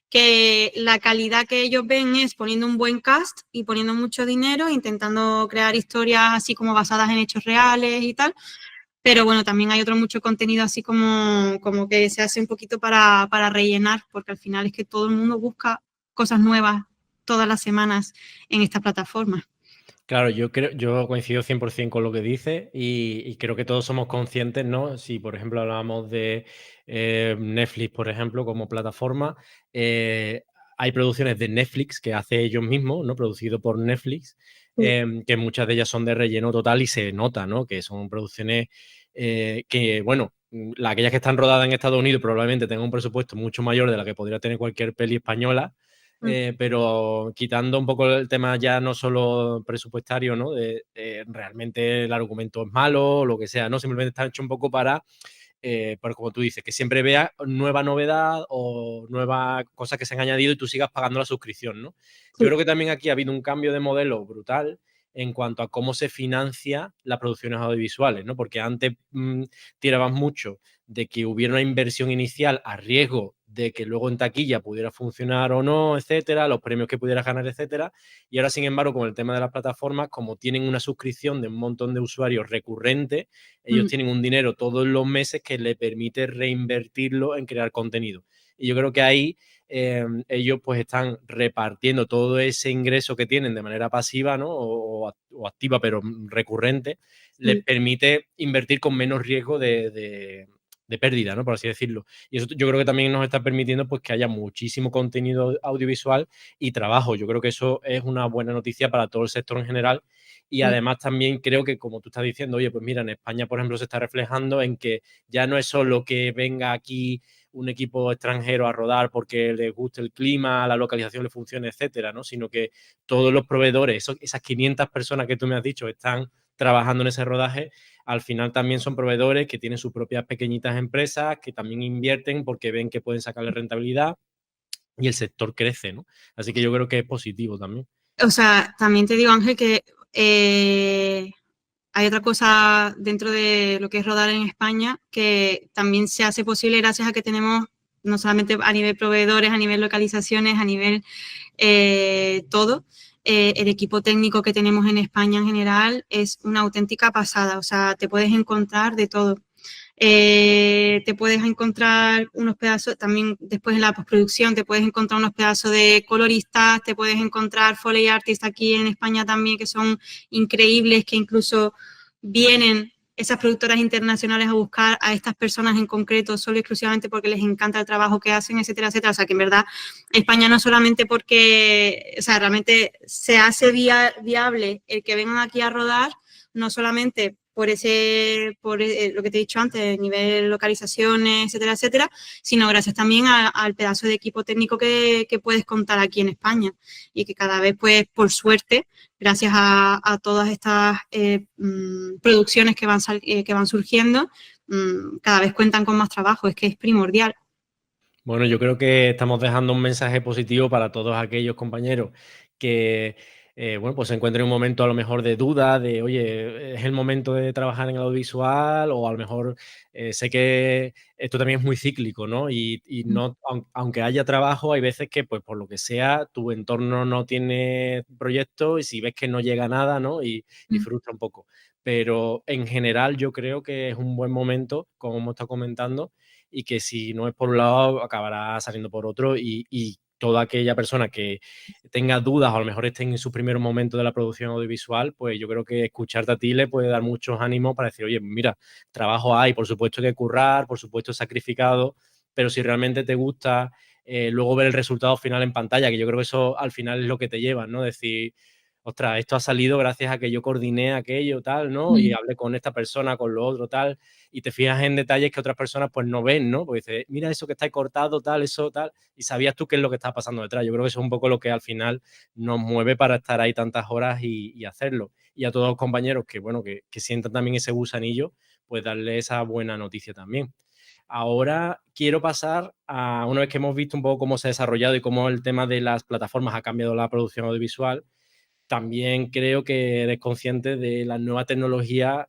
que la calidad que ellos ven es poniendo un buen cast y poniendo mucho dinero, intentando crear historias así como basadas en hechos reales y tal, pero bueno, también hay otro mucho contenido así como que se hace un poquito para rellenar, porque al final es que todo el mundo busca cosas nuevas todas las semanas en esta plataforma. Claro, yo coincido 100% con lo que dices y creo que todos somos conscientes, ¿no? Si, por ejemplo, hablábamos de Netflix, por ejemplo, como plataforma, hay producciones de Netflix que hace ellos mismos, ¿no? Producido por Netflix, que muchas de ellas son de relleno total y se nota, ¿no? Que son producciones que, bueno, aquellas que están rodadas en Estados Unidos probablemente tengan un presupuesto mucho mayor de la que podría tener cualquier peli española. Pero quitando un poco el tema ya no solo presupuestario, ¿no? Realmente el argumento es malo o lo que sea, ¿no? Simplemente está hecho un poco para como tú dices, que siempre veas nueva novedad o nuevas cosas que se han añadido y tú sigas pagando la suscripción, ¿no? Sí. Yo creo que también aquí ha habido un cambio de modelo brutal en cuanto a cómo se financia las producciones audiovisuales, ¿no? Porque antes tirabas mucho de que hubiera una inversión inicial a riesgo de que luego en taquilla pudiera funcionar o no, etcétera, los premios que pudieras ganar, etcétera. Y ahora, sin embargo, con el tema de las plataformas, como tienen una suscripción de un montón de usuarios recurrentes, ellos tienen un dinero todos los meses que le permite reinvertirlo en crear contenido. Y yo creo que ahí ellos pues están repartiendo todo ese ingreso que tienen de manera pasiva, ¿no? O activa, pero recurrente, les permite invertir con menos riesgo de pérdida, ¿no? Por así decirlo. Y eso yo creo que también nos está permitiendo pues que haya muchísimo contenido audiovisual y trabajo. Yo creo que eso es una buena noticia para todo el sector en general. Y además también creo que, como tú estás diciendo, oye, pues mira, en España, por ejemplo, se está reflejando en que ya no es solo que venga aquí un equipo extranjero a rodar porque les guste el clima, la localización le funcione, etcétera, ¿no? Sino que todos los proveedores, esas 500 personas que tú me has dicho están trabajando en ese rodaje, al final también son proveedores que tienen sus propias pequeñitas empresas, que también invierten porque ven que pueden sacarle rentabilidad y el sector crece, ¿no? Así que yo creo que es positivo también. O sea, también te digo, Ángel, que hay otra cosa dentro de lo que es rodar en España que también se hace posible gracias a que tenemos, no solamente a nivel proveedores, a nivel localizaciones, a nivel todo, el equipo técnico que tenemos en España en general es una auténtica pasada. O sea, te puedes encontrar de todo. Te puedes encontrar unos pedazos, también después en la postproducción, te puedes encontrar unos pedazos de coloristas, te puedes encontrar Foley Artists aquí en España también, que son increíbles, que incluso vienen esas productoras internacionales a buscar a estas personas en concreto solo y exclusivamente porque les encanta el trabajo que hacen, etcétera, etcétera. O sea, que en verdad España no solamente porque, o sea, realmente se hace viable el que vengan aquí a rodar, no solamente por lo que te he dicho antes, nivel localizaciones, etcétera, etcétera, sino gracias también al pedazo de equipo técnico que puedes contar aquí en España y que cada vez, pues, por suerte, gracias a todas estas producciones que van surgiendo, cada vez cuentan con más trabajo, es que es primordial. Bueno, yo creo que estamos dejando un mensaje positivo para todos aquellos compañeros que, bueno, pues se encuentren en un momento a lo mejor de duda, de, oye, es el momento de trabajar en el audiovisual, o a lo mejor sé que esto también es muy cíclico, ¿no? Y no, aunque haya trabajo, hay veces que, pues por lo que sea, tu entorno no tiene proyecto y si ves que no llega nada, ¿no? Y frustra un poco. Pero en general yo creo que es un buen momento, como hemos estado comentando, y que si no es por un lado, acabará saliendo por otro y toda aquella persona que tenga dudas o a lo mejor esté en su primer momento de la producción audiovisual, pues yo creo que escucharte a ti le puede dar muchos ánimos para decir, oye, mira, trabajo hay, por supuesto hay que currar, por supuesto sacrificado, pero si realmente te gusta, luego ver el resultado final en pantalla, que yo creo que eso al final es lo que te lleva, ¿no? Decir, ostras, esto ha salido gracias a que yo coordiné aquello, tal, ¿no? Y hablé con esta persona, con lo otro, tal, y te fijas en detalles que otras personas pues no ven, ¿no? Porque dices, mira eso que está ahí cortado, tal, eso, tal, y sabías tú qué es lo que está pasando detrás. Yo creo que eso es un poco lo que al final nos mueve para estar ahí tantas horas y hacerlo. Y a todos los compañeros que, bueno, que sientan también ese gusanillo, pues darle esa buena noticia también. Ahora quiero pasar a, una vez que hemos visto un poco cómo se ha desarrollado y cómo el tema de las plataformas ha cambiado la producción audiovisual, también creo que eres consciente de la nueva tecnología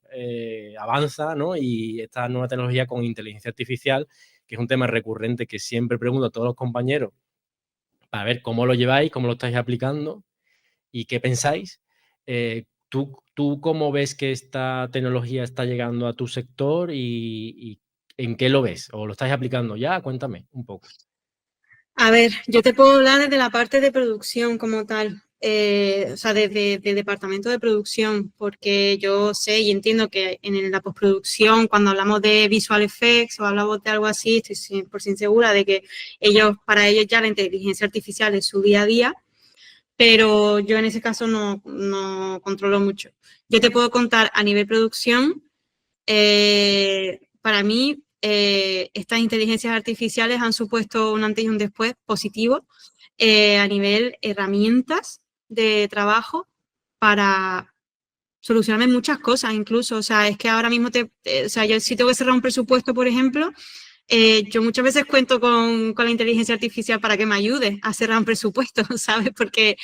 avanza, ¿no? Y esta nueva tecnología con inteligencia artificial, que es un tema recurrente que siempre pregunto a todos los compañeros para ver cómo lo lleváis, cómo lo estáis aplicando y qué pensáis. ¿Tú cómo ves que esta tecnología está llegando a tu sector y en qué lo ves? ¿O lo estáis aplicando ya? Cuéntame un poco. A ver, yo te puedo hablar desde la parte de producción como tal, o sea, desde el departamento de producción, porque yo sé y entiendo que en la postproducción, cuando hablamos de visual effects o hablamos de algo así, estoy 100% segura de que para ellos ya la inteligencia artificial es su día a día, pero yo en ese caso no controlo mucho. Yo te puedo contar a nivel producción, para mí, estas inteligencias artificiales han supuesto un antes y un después positivo a nivel herramientas de trabajo para solucionarme muchas cosas incluso. O sea, es que ahora mismo o sea, yo si tengo que cerrar un presupuesto, por ejemplo, yo muchas veces cuento con la inteligencia artificial para que me ayude a cerrar un presupuesto, ¿sabes? Porque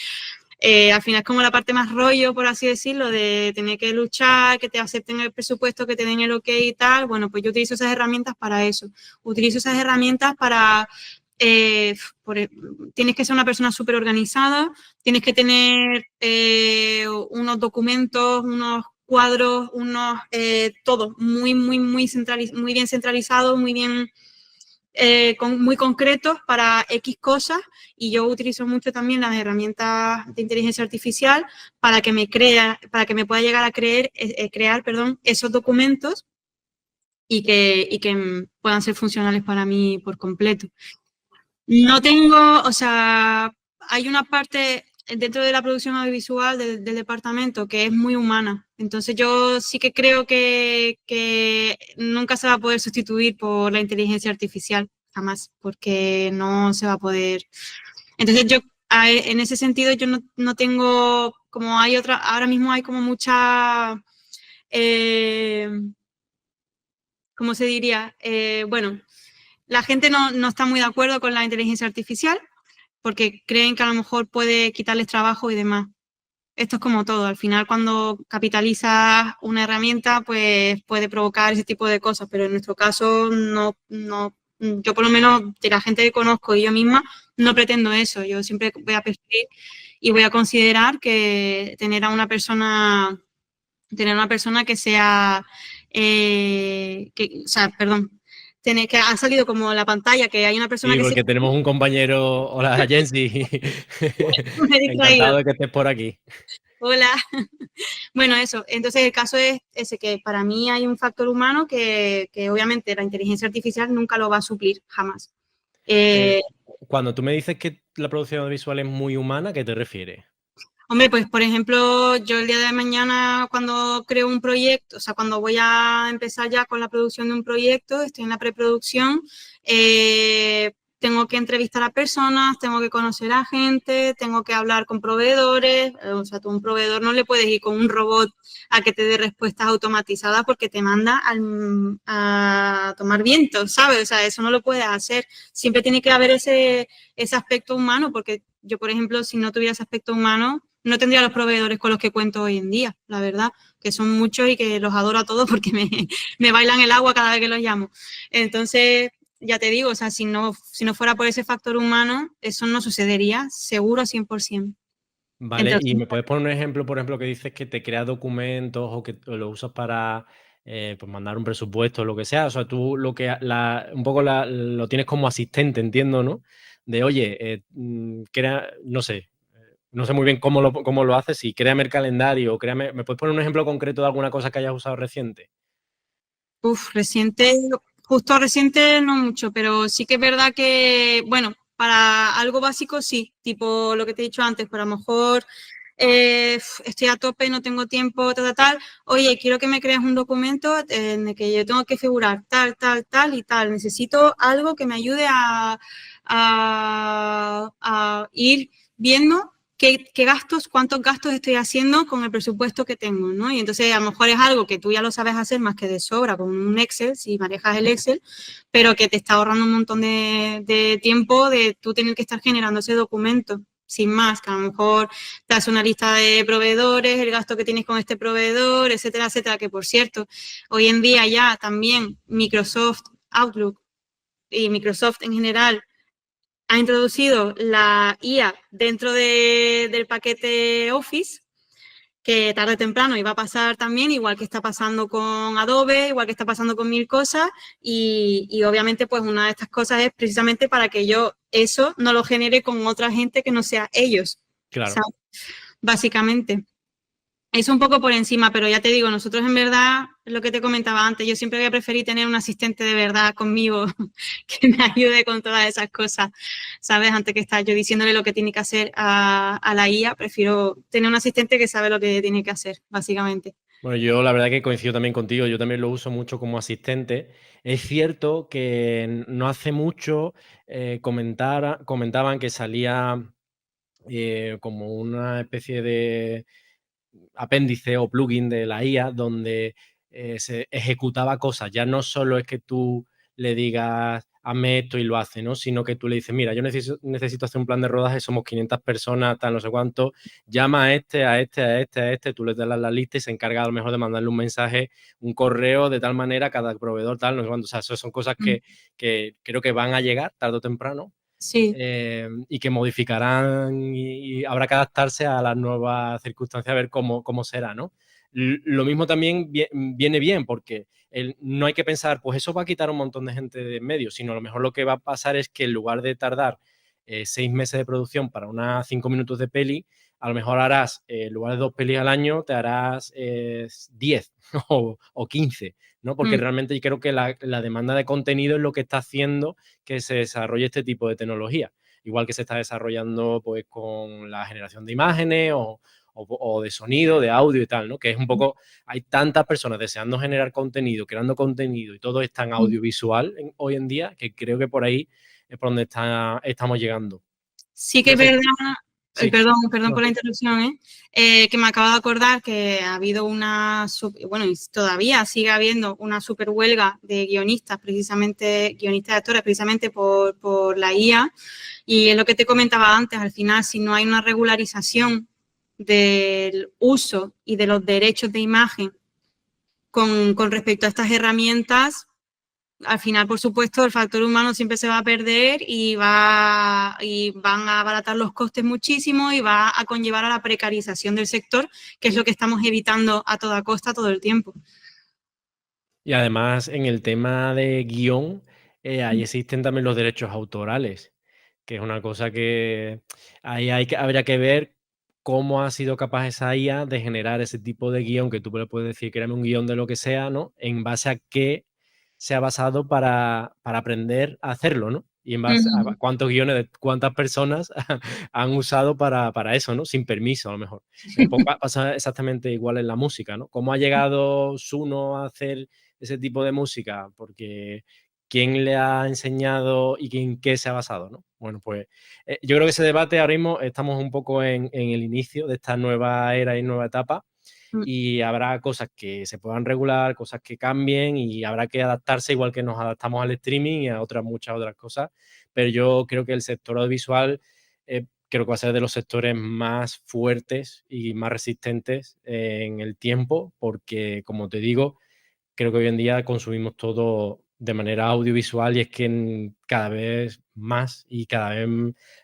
al final es como la parte más rollo, por así decirlo, de tener que luchar, que te acepten el presupuesto, que te den el ok y tal. Bueno, pues yo utilizo esas herramientas para eso. Utilizo esas herramientas para eh, tienes que ser una persona súper organizada, tienes que tener unos documentos, unos cuadros, todo muy bien centralizado, muy bien, muy concretos para X cosas. Y yo utilizo mucho también las herramientas de inteligencia artificial para que me pueda llegar a crear, perdón, esos documentos y que puedan ser funcionales para mí por completo. No tengo, o sea, hay una parte dentro de la producción audiovisual del departamento que es muy humana. Entonces yo sí que creo que nunca se va a poder sustituir por la inteligencia artificial, jamás, porque no se va a poder. Entonces yo, en ese sentido, yo no tengo, como hay otra, ahora mismo hay como mucha, eh, ¿cómo se diría? Bueno, la gente no está muy de acuerdo con la inteligencia artificial porque creen que a lo mejor puede quitarles trabajo y demás. Esto es como todo, al final cuando capitalizas una herramienta, pues puede provocar ese tipo de cosas, pero en nuestro caso yo por lo menos de la gente que conozco y yo misma no pretendo eso. Yo siempre voy a preferir y voy a considerar que tener una persona que sea, o sea, perdón, que ha salido como la pantalla, que hay una persona Sí, que sea. porque tenemos un compañero. Hola, Jensi. Me he distraído. Encantado de que estés por aquí. Hola. Bueno, eso. Entonces, el caso es ese, que para mí hay un factor humano que obviamente la inteligencia artificial nunca lo va a suplir, jamás. Eh, Cuando tú me dices que la producción audiovisual es muy humana, ¿a qué te refieres? Hombre, pues por ejemplo, yo el día de mañana cuando creo un proyecto, o sea, cuando voy a empezar ya con la producción de un proyecto, estoy en la preproducción, tengo que entrevistar a personas, tengo que conocer a gente, tengo que hablar con proveedores, o sea, tú a un proveedor no le puedes ir con un robot a que te dé respuestas automatizadas porque te manda a tomar viento, ¿sabes? O sea, eso no lo puedes hacer. Siempre tiene que haber ese aspecto humano, porque yo, por ejemplo, si no tuviera ese aspecto humano, no tendría los proveedores con los que cuento hoy en día, la verdad, que son muchos y que los adoro a todos porque me bailan el agua cada vez que los llamo. Entonces, ya te digo, o sea, si no fuera por ese factor humano, eso no sucedería, seguro 100%. Vale, Entonces, y me puedes poner un ejemplo, por ejemplo, que dices que te crea documentos o que lo usas para pues mandar un presupuesto o lo que sea. O sea, tú un poco lo tienes como asistente, entiendo, ¿no? De, oye, no sé, no sé muy bien cómo lo haces, y créame el calendario, ¿me puedes poner un ejemplo concreto de alguna cosa que hayas usado reciente? justo reciente no mucho, pero sí que es verdad que, bueno, para algo básico sí, tipo lo que te he dicho antes, pero a lo mejor estoy a tope, no tengo tiempo, tal. Oye, quiero que me crees un documento en el que yo tengo que figurar tal y tal. Necesito algo que me ayude a ir viendo cuántos gastos estoy haciendo con el presupuesto que tengo, ¿no? Y entonces a lo mejor es algo que tú ya lo sabes hacer más que de sobra con un Excel, si manejas el Excel, pero que te está ahorrando un montón de tiempo de tú tener que estar generando ese documento. Sin más, que a lo mejor te hace una lista de proveedores, el gasto que tienes con este proveedor, etcétera, etcétera, que por cierto, hoy en día ya también Microsoft Outlook y Microsoft en general ha introducido la IA dentro del paquete Office, que tarde o temprano iba a pasar también, igual que está pasando con Adobe, igual que está pasando con mil cosas, y obviamente pues una de estas cosas es precisamente para que yo eso no lo genere con otra gente que no sea ellos, Claro. ¿sabes? Básicamente. Es un poco por encima, pero ya te digo, nosotros en verdad, lo que te comentaba antes, yo siempre voy a preferir tener un asistente de verdad conmigo que me ayude con todas esas cosas, ¿sabes? Antes que estar yo diciéndole lo que tiene que hacer a la IA, prefiero tener un asistente que sabe lo que tiene que hacer, básicamente. Bueno, yo la verdad que coincido también contigo, yo también lo uso mucho como asistente. Es cierto que no hace mucho comentaban que salía como una especie de apéndice o plugin de la IA donde se ejecutaba cosas. Ya no solo es que tú le digas, hazme esto y lo hace, ¿no? Sino que tú le dices, mira, yo necesito hacer un plan de rodaje, somos 500 personas, tal, no sé cuánto, llama a este, tú le das la lista y se encarga a lo mejor de mandarle un mensaje, un correo, de tal manera, cada proveedor, tal, no sé cuánto. O sea, eso son cosas que creo que van a llegar tarde o temprano. Sí. y que modificarán y habrá que adaptarse a las nuevas circunstancias, a ver cómo será, ¿no? Lo mismo también viene bien, porque no hay que pensar, pues eso va a quitar un montón de gente de en medio, sino a lo mejor lo que va a pasar es que en lugar de tardar 6 meses de producción para unas 5 minutos de peli, a lo mejor harás, en lugar de 2 pelis al año, te harás 10 o 15, ¿no? Porque realmente yo creo que la demanda de contenido es lo que está haciendo que se desarrolle este tipo de tecnología. Igual que se está desarrollando pues con la generación de imágenes o de sonido, de audio y tal, ¿no? Que es un poco, hay tantas personas deseando generar contenido, creando contenido y todo es tan audiovisual hoy en día que creo que por ahí es por donde estamos llegando. Sí que No es sé, verdad, sí. perdón No. por la interrupción, que me acabo de acordar que ha habido bueno, y todavía sigue habiendo una super huelga de guionistas, precisamente, guionistas de actores, precisamente por la IA. Y es lo que te comentaba antes, al final, si no hay una regularización del uso y de los derechos de imagen con respecto a estas herramientas, al final, por supuesto, el factor humano siempre se va a perder y van a abaratar los costes muchísimo y va a conllevar a la precarización del sector, que es lo que estamos evitando a toda costa todo el tiempo. Y además, en el tema de guión, ahí existen también los derechos autorales, que es una cosa que ahí habría que ver cómo ha sido capaz esa IA de generar ese tipo de guión, que tú le puedes decir, créame un guión de lo que sea, ¿no? En base a qué se ha basado para aprender a hacerlo, ¿no? Y en base a cuántos guiones de cuántas personas han usado para eso, ¿no? Sin permiso, a lo mejor. Pasa exactamente igual en la música, ¿no? ¿Cómo ha llegado Suno a hacer ese tipo de música? Porque ¿quién le ha enseñado y en qué se ha basado, ¿no? Bueno, pues yo creo que ese debate ahora mismo estamos un poco en el inicio de esta nueva era y nueva etapa y habrá cosas que se puedan regular, cosas que cambien y habrá que adaptarse igual que nos adaptamos al streaming y a muchas otras cosas. Pero yo creo que el sector audiovisual creo que va a ser de los sectores más fuertes y más resistentes en el tiempo porque, como te digo, creo que hoy en día consumimos todo de manera audiovisual y es que cada vez más y cada vez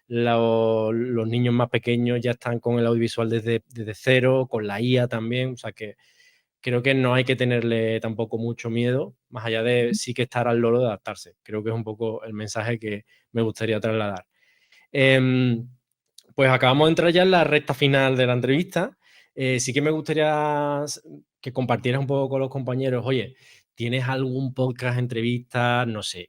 los niños más pequeños ya están con el audiovisual desde cero, con la IA también, o sea que creo que no hay que tenerle tampoco mucho miedo, más allá de sí que estar al loro de adaptarse. Creo que es un poco el mensaje que me gustaría trasladar. Pues acabamos de entrar ya en la recta final de la entrevista. Sí que me gustaría que compartieras un poco con los compañeros, oye, ¿tienes algún podcast, entrevista, no sé,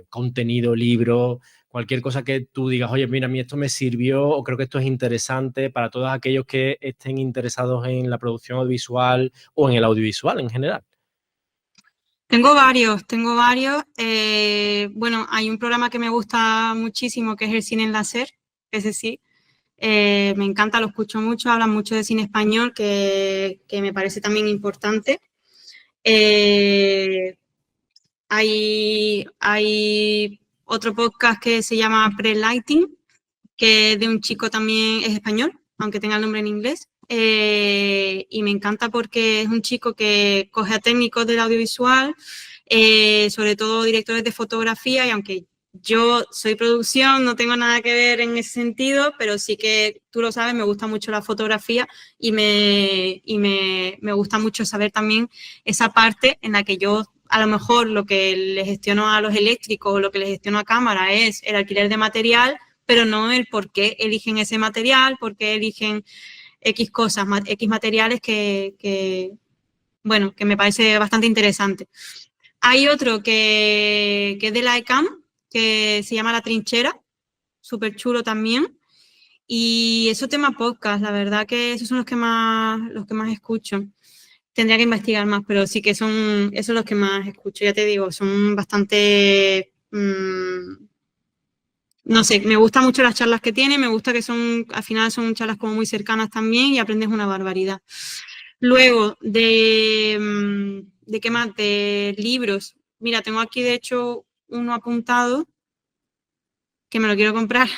contenido, libro, cualquier cosa que tú digas, oye, mira, a mí esto me sirvió o creo que esto es interesante para todos aquellos que estén interesados en la producción audiovisual o en el audiovisual en general? Tengo varios, tengo varios. Bueno, hay un programa que me gusta muchísimo que es el Cine en Láser, ese sí. Me encanta, lo escucho mucho, hablan mucho de cine español, que me parece también importante. Hay otro podcast que se llama Pre-Lighting, que es de un chico también, es español, aunque tenga el nombre en inglés. Y me encanta porque es un chico que coge a técnicos del audiovisual, sobre todo directores de fotografía, y aunque yo soy producción, no tengo nada que ver en ese sentido, pero sí que tú lo sabes, me gusta mucho la fotografía y me gusta mucho saber también esa parte en la que yo a lo mejor lo que le gestiono a los eléctricos o lo que le gestiono a cámara es el alquiler de material, pero no el por qué eligen ese material, por qué eligen X cosas, X materiales bueno, que me parece bastante interesante. Hay otro que es de la ECAM, que se llama La Trinchera, súper chulo también. Y esos temas podcast, la verdad que esos son los que más escucho. Tendría que investigar más, pero sí que son esos los que más escucho. Ya te digo, son bastante... no sé, me gustan mucho las charlas que tiene, me gusta que al final son charlas como muy cercanas también y aprendes una barbaridad. Luego, ¿de qué más? De libros. Mira, tengo aquí de hecho uno apuntado que me lo quiero comprar,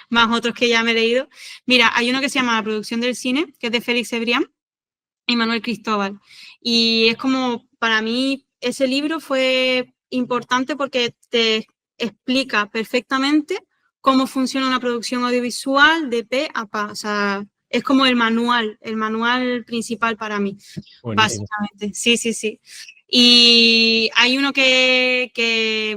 más otros que ya me he leído. Mira, hay uno que se llama La producción del cine, que es de Félix Cebrián y Manuel Cristóbal. Y es como, para mí, ese libro fue importante porque te explica perfectamente cómo funciona una producción audiovisual de pe a pa. O sea, es como el manual principal para mí, Buenísimo. básicamente. Sí, sí, sí. Y hay uno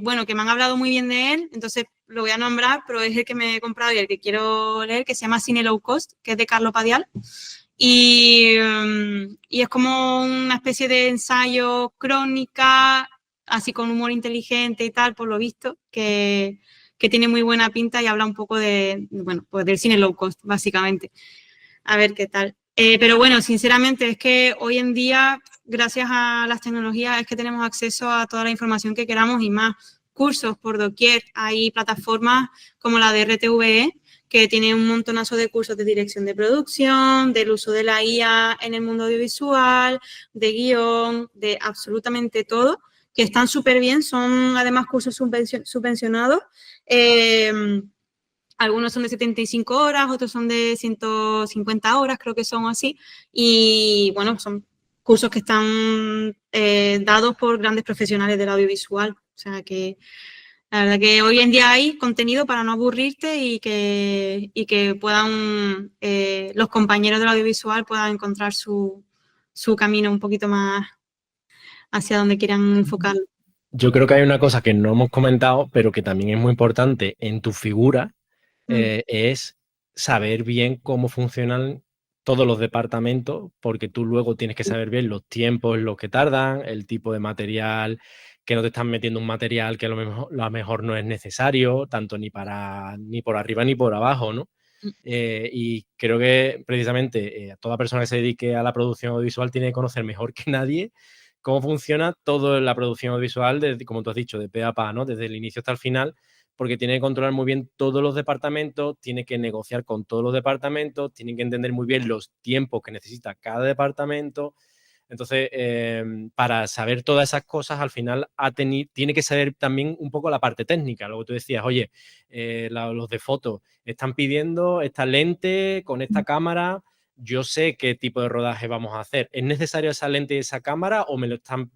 bueno, que me han hablado muy bien de él, entonces lo voy a nombrar, pero es el que me he comprado y el que quiero leer, que se llama Cine Low Cost, que es de Carlo Padial. Y es como una especie de ensayo crónica, así con humor inteligente y tal, por lo visto, que tiene muy buena pinta y habla un poco bueno, pues del cine low cost, básicamente. A ver qué tal. Pero bueno, sinceramente es que hoy en día, gracias a las tecnologías, es que tenemos acceso a toda la información que queramos y más cursos por doquier. Hay plataformas como la de RTVE, que tiene un montonazo de cursos de dirección de producción, del uso de la IA en el mundo audiovisual, de guión, de absolutamente todo, que están súper bien, son además cursos subvencionados. Algunos son de 75 horas, otros son de 150 horas, creo que son así. Y bueno, son cursos que están dados por grandes profesionales del audiovisual. O sea que la verdad que hoy en día hay contenido para no aburrirte y que puedan los compañeros del audiovisual puedan encontrar su camino un poquito más hacia donde quieran enfocarlo. Yo creo que hay una cosa que no hemos comentado, pero que también es muy importante en tu figura, es saber bien cómo funcionan todos los departamentos, porque tú luego tienes que saber bien los tiempos en los que tardan, el tipo de material, que no te están metiendo un material que a lo mejor no es necesario, tanto ni por arriba ni por abajo, ¿no? Y creo que precisamente toda persona que se dedique a la producción audiovisual tiene que conocer mejor que nadie cómo funciona toda la producción audiovisual, desde, como tú has dicho, de pe a pa, ¿no? Desde el inicio hasta el final, porque tiene que controlar muy bien todos los departamentos, tiene que negociar con todos los departamentos, tiene que entender muy bien los tiempos que necesita cada departamento. Entonces, para saber todas esas cosas, al final tiene que saber también un poco la parte técnica. Luego tú decías, oye, los de fotos están pidiendo esta lente con esta cámara. Yo sé qué tipo de rodaje vamos a hacer. ¿Es necesario esa lente y esa cámara o me están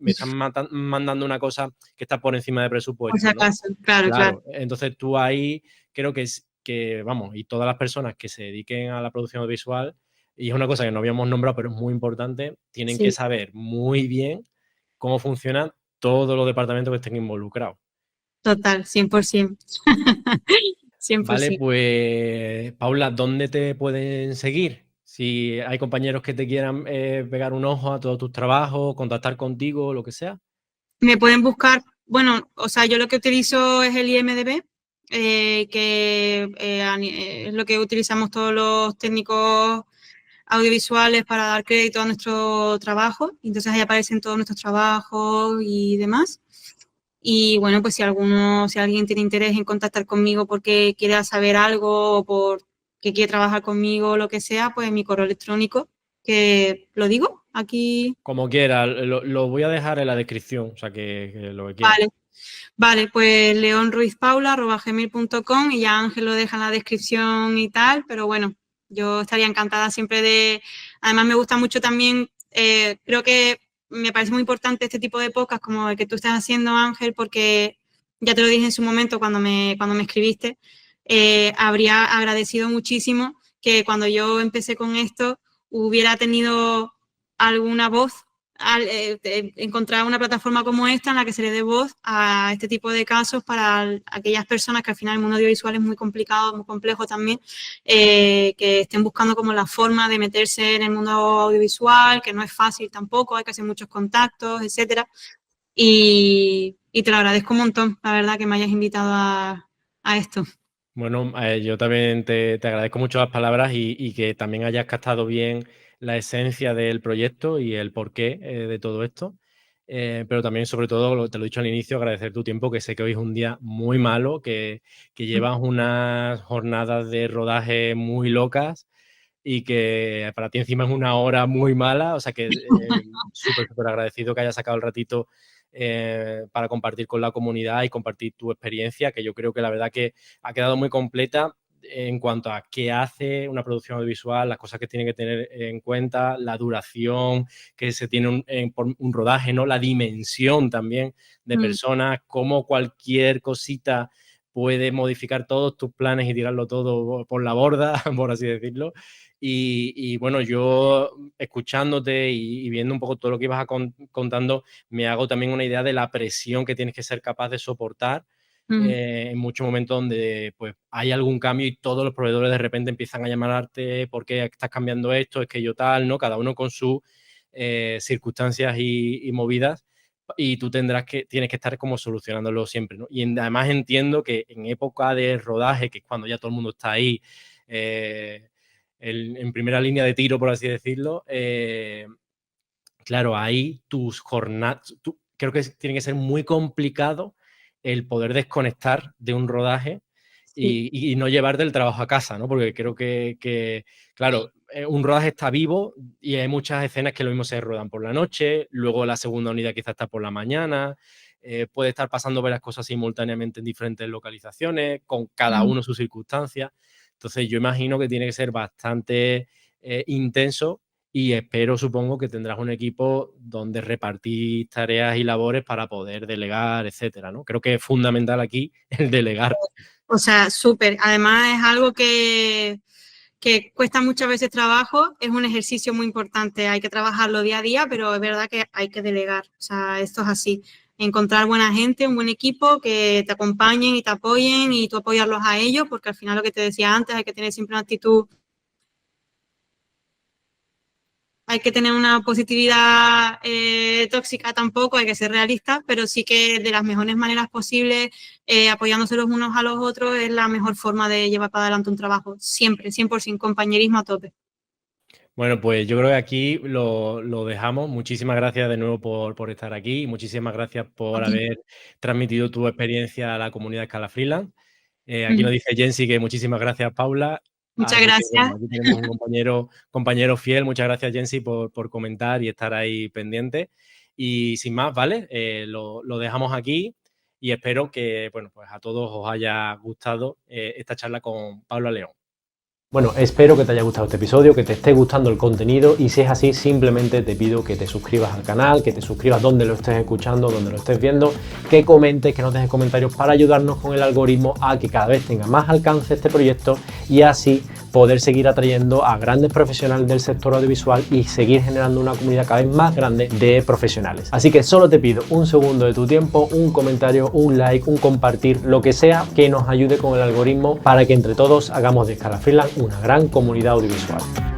mandando una cosa que está por encima de Por si presupuesto, ¿no? acaso, claro, claro. Claro, entonces tú ahí creo que, vamos, y todas las personas que se dediquen a la producción audiovisual, y es una cosa que no habíamos nombrado, pero es muy importante, tienen que Sí, saber muy bien cómo funcionan todos los departamentos que estén involucrados. total, 100%. Vale, 100%. pues Paula, ¿dónde te pueden seguir? Si hay compañeros que te quieran pegar un ojo a todos tus trabajos, contactar contigo, lo que sea. Me pueden buscar, bueno, o sea, yo lo que utilizo es el IMDb, es lo que utilizamos todos los técnicos audiovisuales para dar crédito a nuestro trabajo. Entonces ahí aparecen todos nuestros trabajos y demás. Y bueno, pues si alguien tiene interés en contactar conmigo porque quiere saber algo o porque quiere trabajar conmigo o lo que sea, pues mi correo electrónico, que lo digo aquí. Como quieras, lo voy a dejar en la descripción, o sea que lo que quieras. Vale, vale, pues leonruizpaula@gmail.com y ya Ángel lo deja en la descripción y tal, pero bueno, yo estaría encantada siempre además me gusta mucho también, creo que me parece muy importante este tipo de podcast como el que tú estás haciendo, Ángel, porque ya te lo dije en su momento cuando me escribiste, habría agradecido muchísimo que cuando yo empecé con esto hubiera tenido alguna voz encontrar una plataforma como esta en la que se le dé voz a este tipo de casos para aquellas personas que al final el mundo audiovisual es muy complicado, muy complejo también, que estén buscando como la forma de meterse en el mundo audiovisual, que no es fácil tampoco, hay que hacer muchos contactos, etcétera. Y te lo agradezco un montón, la verdad, que me hayas invitado a esto. Bueno, yo también te agradezco mucho las palabras y que también hayas captado bien la esencia del proyecto y el porqué de todo esto. Pero también, sobre todo, te lo he dicho al inicio, agradecer tu tiempo, que sé que hoy es un día muy malo, que llevas unas jornadas de rodaje muy locas y que para ti encima es una hora muy mala, o sea que súper, súper agradecido que hayas sacado el ratito para compartir con la comunidad y compartir tu experiencia, que yo creo que la verdad que ha quedado muy completa en cuanto a qué hace una producción audiovisual, las cosas que tiene que tener en cuenta, la duración que se tiene por un rodaje, ¿no? La dimensión también de personas, cómo cualquier cosita puede modificar todos tus planes y tirarlo todo por la borda, por así decirlo. Y bueno, yo escuchándote y viendo un poco todo lo que ibas contando, me hago también una idea de la presión que tienes que ser capaz de soportar en muchos momentos donde pues hay algún cambio y todos los proveedores de repente empiezan a llamarte, ¿por qué estás cambiando esto? Es que yo tal, ¿no? Cada uno con sus circunstancias y movidas, y tú tienes que estar como solucionándolo siempre, ¿no? Y además entiendo que en época de rodaje, que es cuando ya todo el mundo está ahí en primera línea de tiro, por así decirlo, claro, ahí tus jornadas, creo que tiene que ser muy complicado el poder desconectar de un rodaje Sí. y no llevarte el trabajo a casa, ¿no? Porque creo que claro, un rodaje está vivo y hay muchas escenas que lo mismo se rodan por la noche, luego la segunda unidad quizás está por la mañana, puede estar pasando varias cosas simultáneamente en diferentes localizaciones, con cada uno sus circunstancias. Entonces yo imagino que tiene que ser bastante intenso. Y espero, supongo, que tendrás un equipo donde repartir tareas y labores para poder delegar, etcétera, ¿no? Creo que es fundamental aquí el delegar. O sea, súper. Además es algo que cuesta muchas veces trabajo, es un ejercicio muy importante, hay que trabajarlo día a día, pero es verdad que hay que delegar. O sea, esto es así. Encontrar buena gente, un buen equipo que te acompañen y te apoyen y tú apoyarlos a ellos, porque al final lo que te decía antes, hay que tener siempre una actitud. Hay que tener una positividad tóxica tampoco, hay que ser realistas, pero sí que de las mejores maneras posibles, apoyándose los unos a los otros, es la mejor forma de llevar para adelante un trabajo. Siempre, 100%, compañerismo a tope. Bueno, pues yo creo que aquí lo dejamos. Muchísimas gracias de nuevo por estar aquí y muchísimas gracias por Aquí. haber transmitido tu experiencia a la comunidad Scala Freelance. Aquí nos dice Jensi que muchísimas gracias, Paula. Muchas Así que, gracias. bueno, aquí tenemos un compañero fiel. Muchas gracias, Jensi, por comentar y estar ahí pendiente. Y sin más, ¿vale? Lo dejamos aquí y espero que, bueno, pues a todos os haya gustado esta charla con Paula León. Bueno, espero que te haya gustado este episodio, que te esté gustando el contenido, y si es así, simplemente te pido que te suscribas al canal, que te suscribas donde lo estés escuchando, donde lo estés viendo, que comentes, que nos dejes comentarios para ayudarnos con el algoritmo a que cada vez tenga más alcance este proyecto y así poder seguir atrayendo a grandes profesionales del sector audiovisual y seguir generando una comunidad cada vez más grande de profesionales. Así que solo te pido un segundo de tu tiempo, un comentario, un like, un compartir, lo que sea que nos ayude con el algoritmo para que entre todos hagamos de Scala Freelance una gran comunidad audiovisual.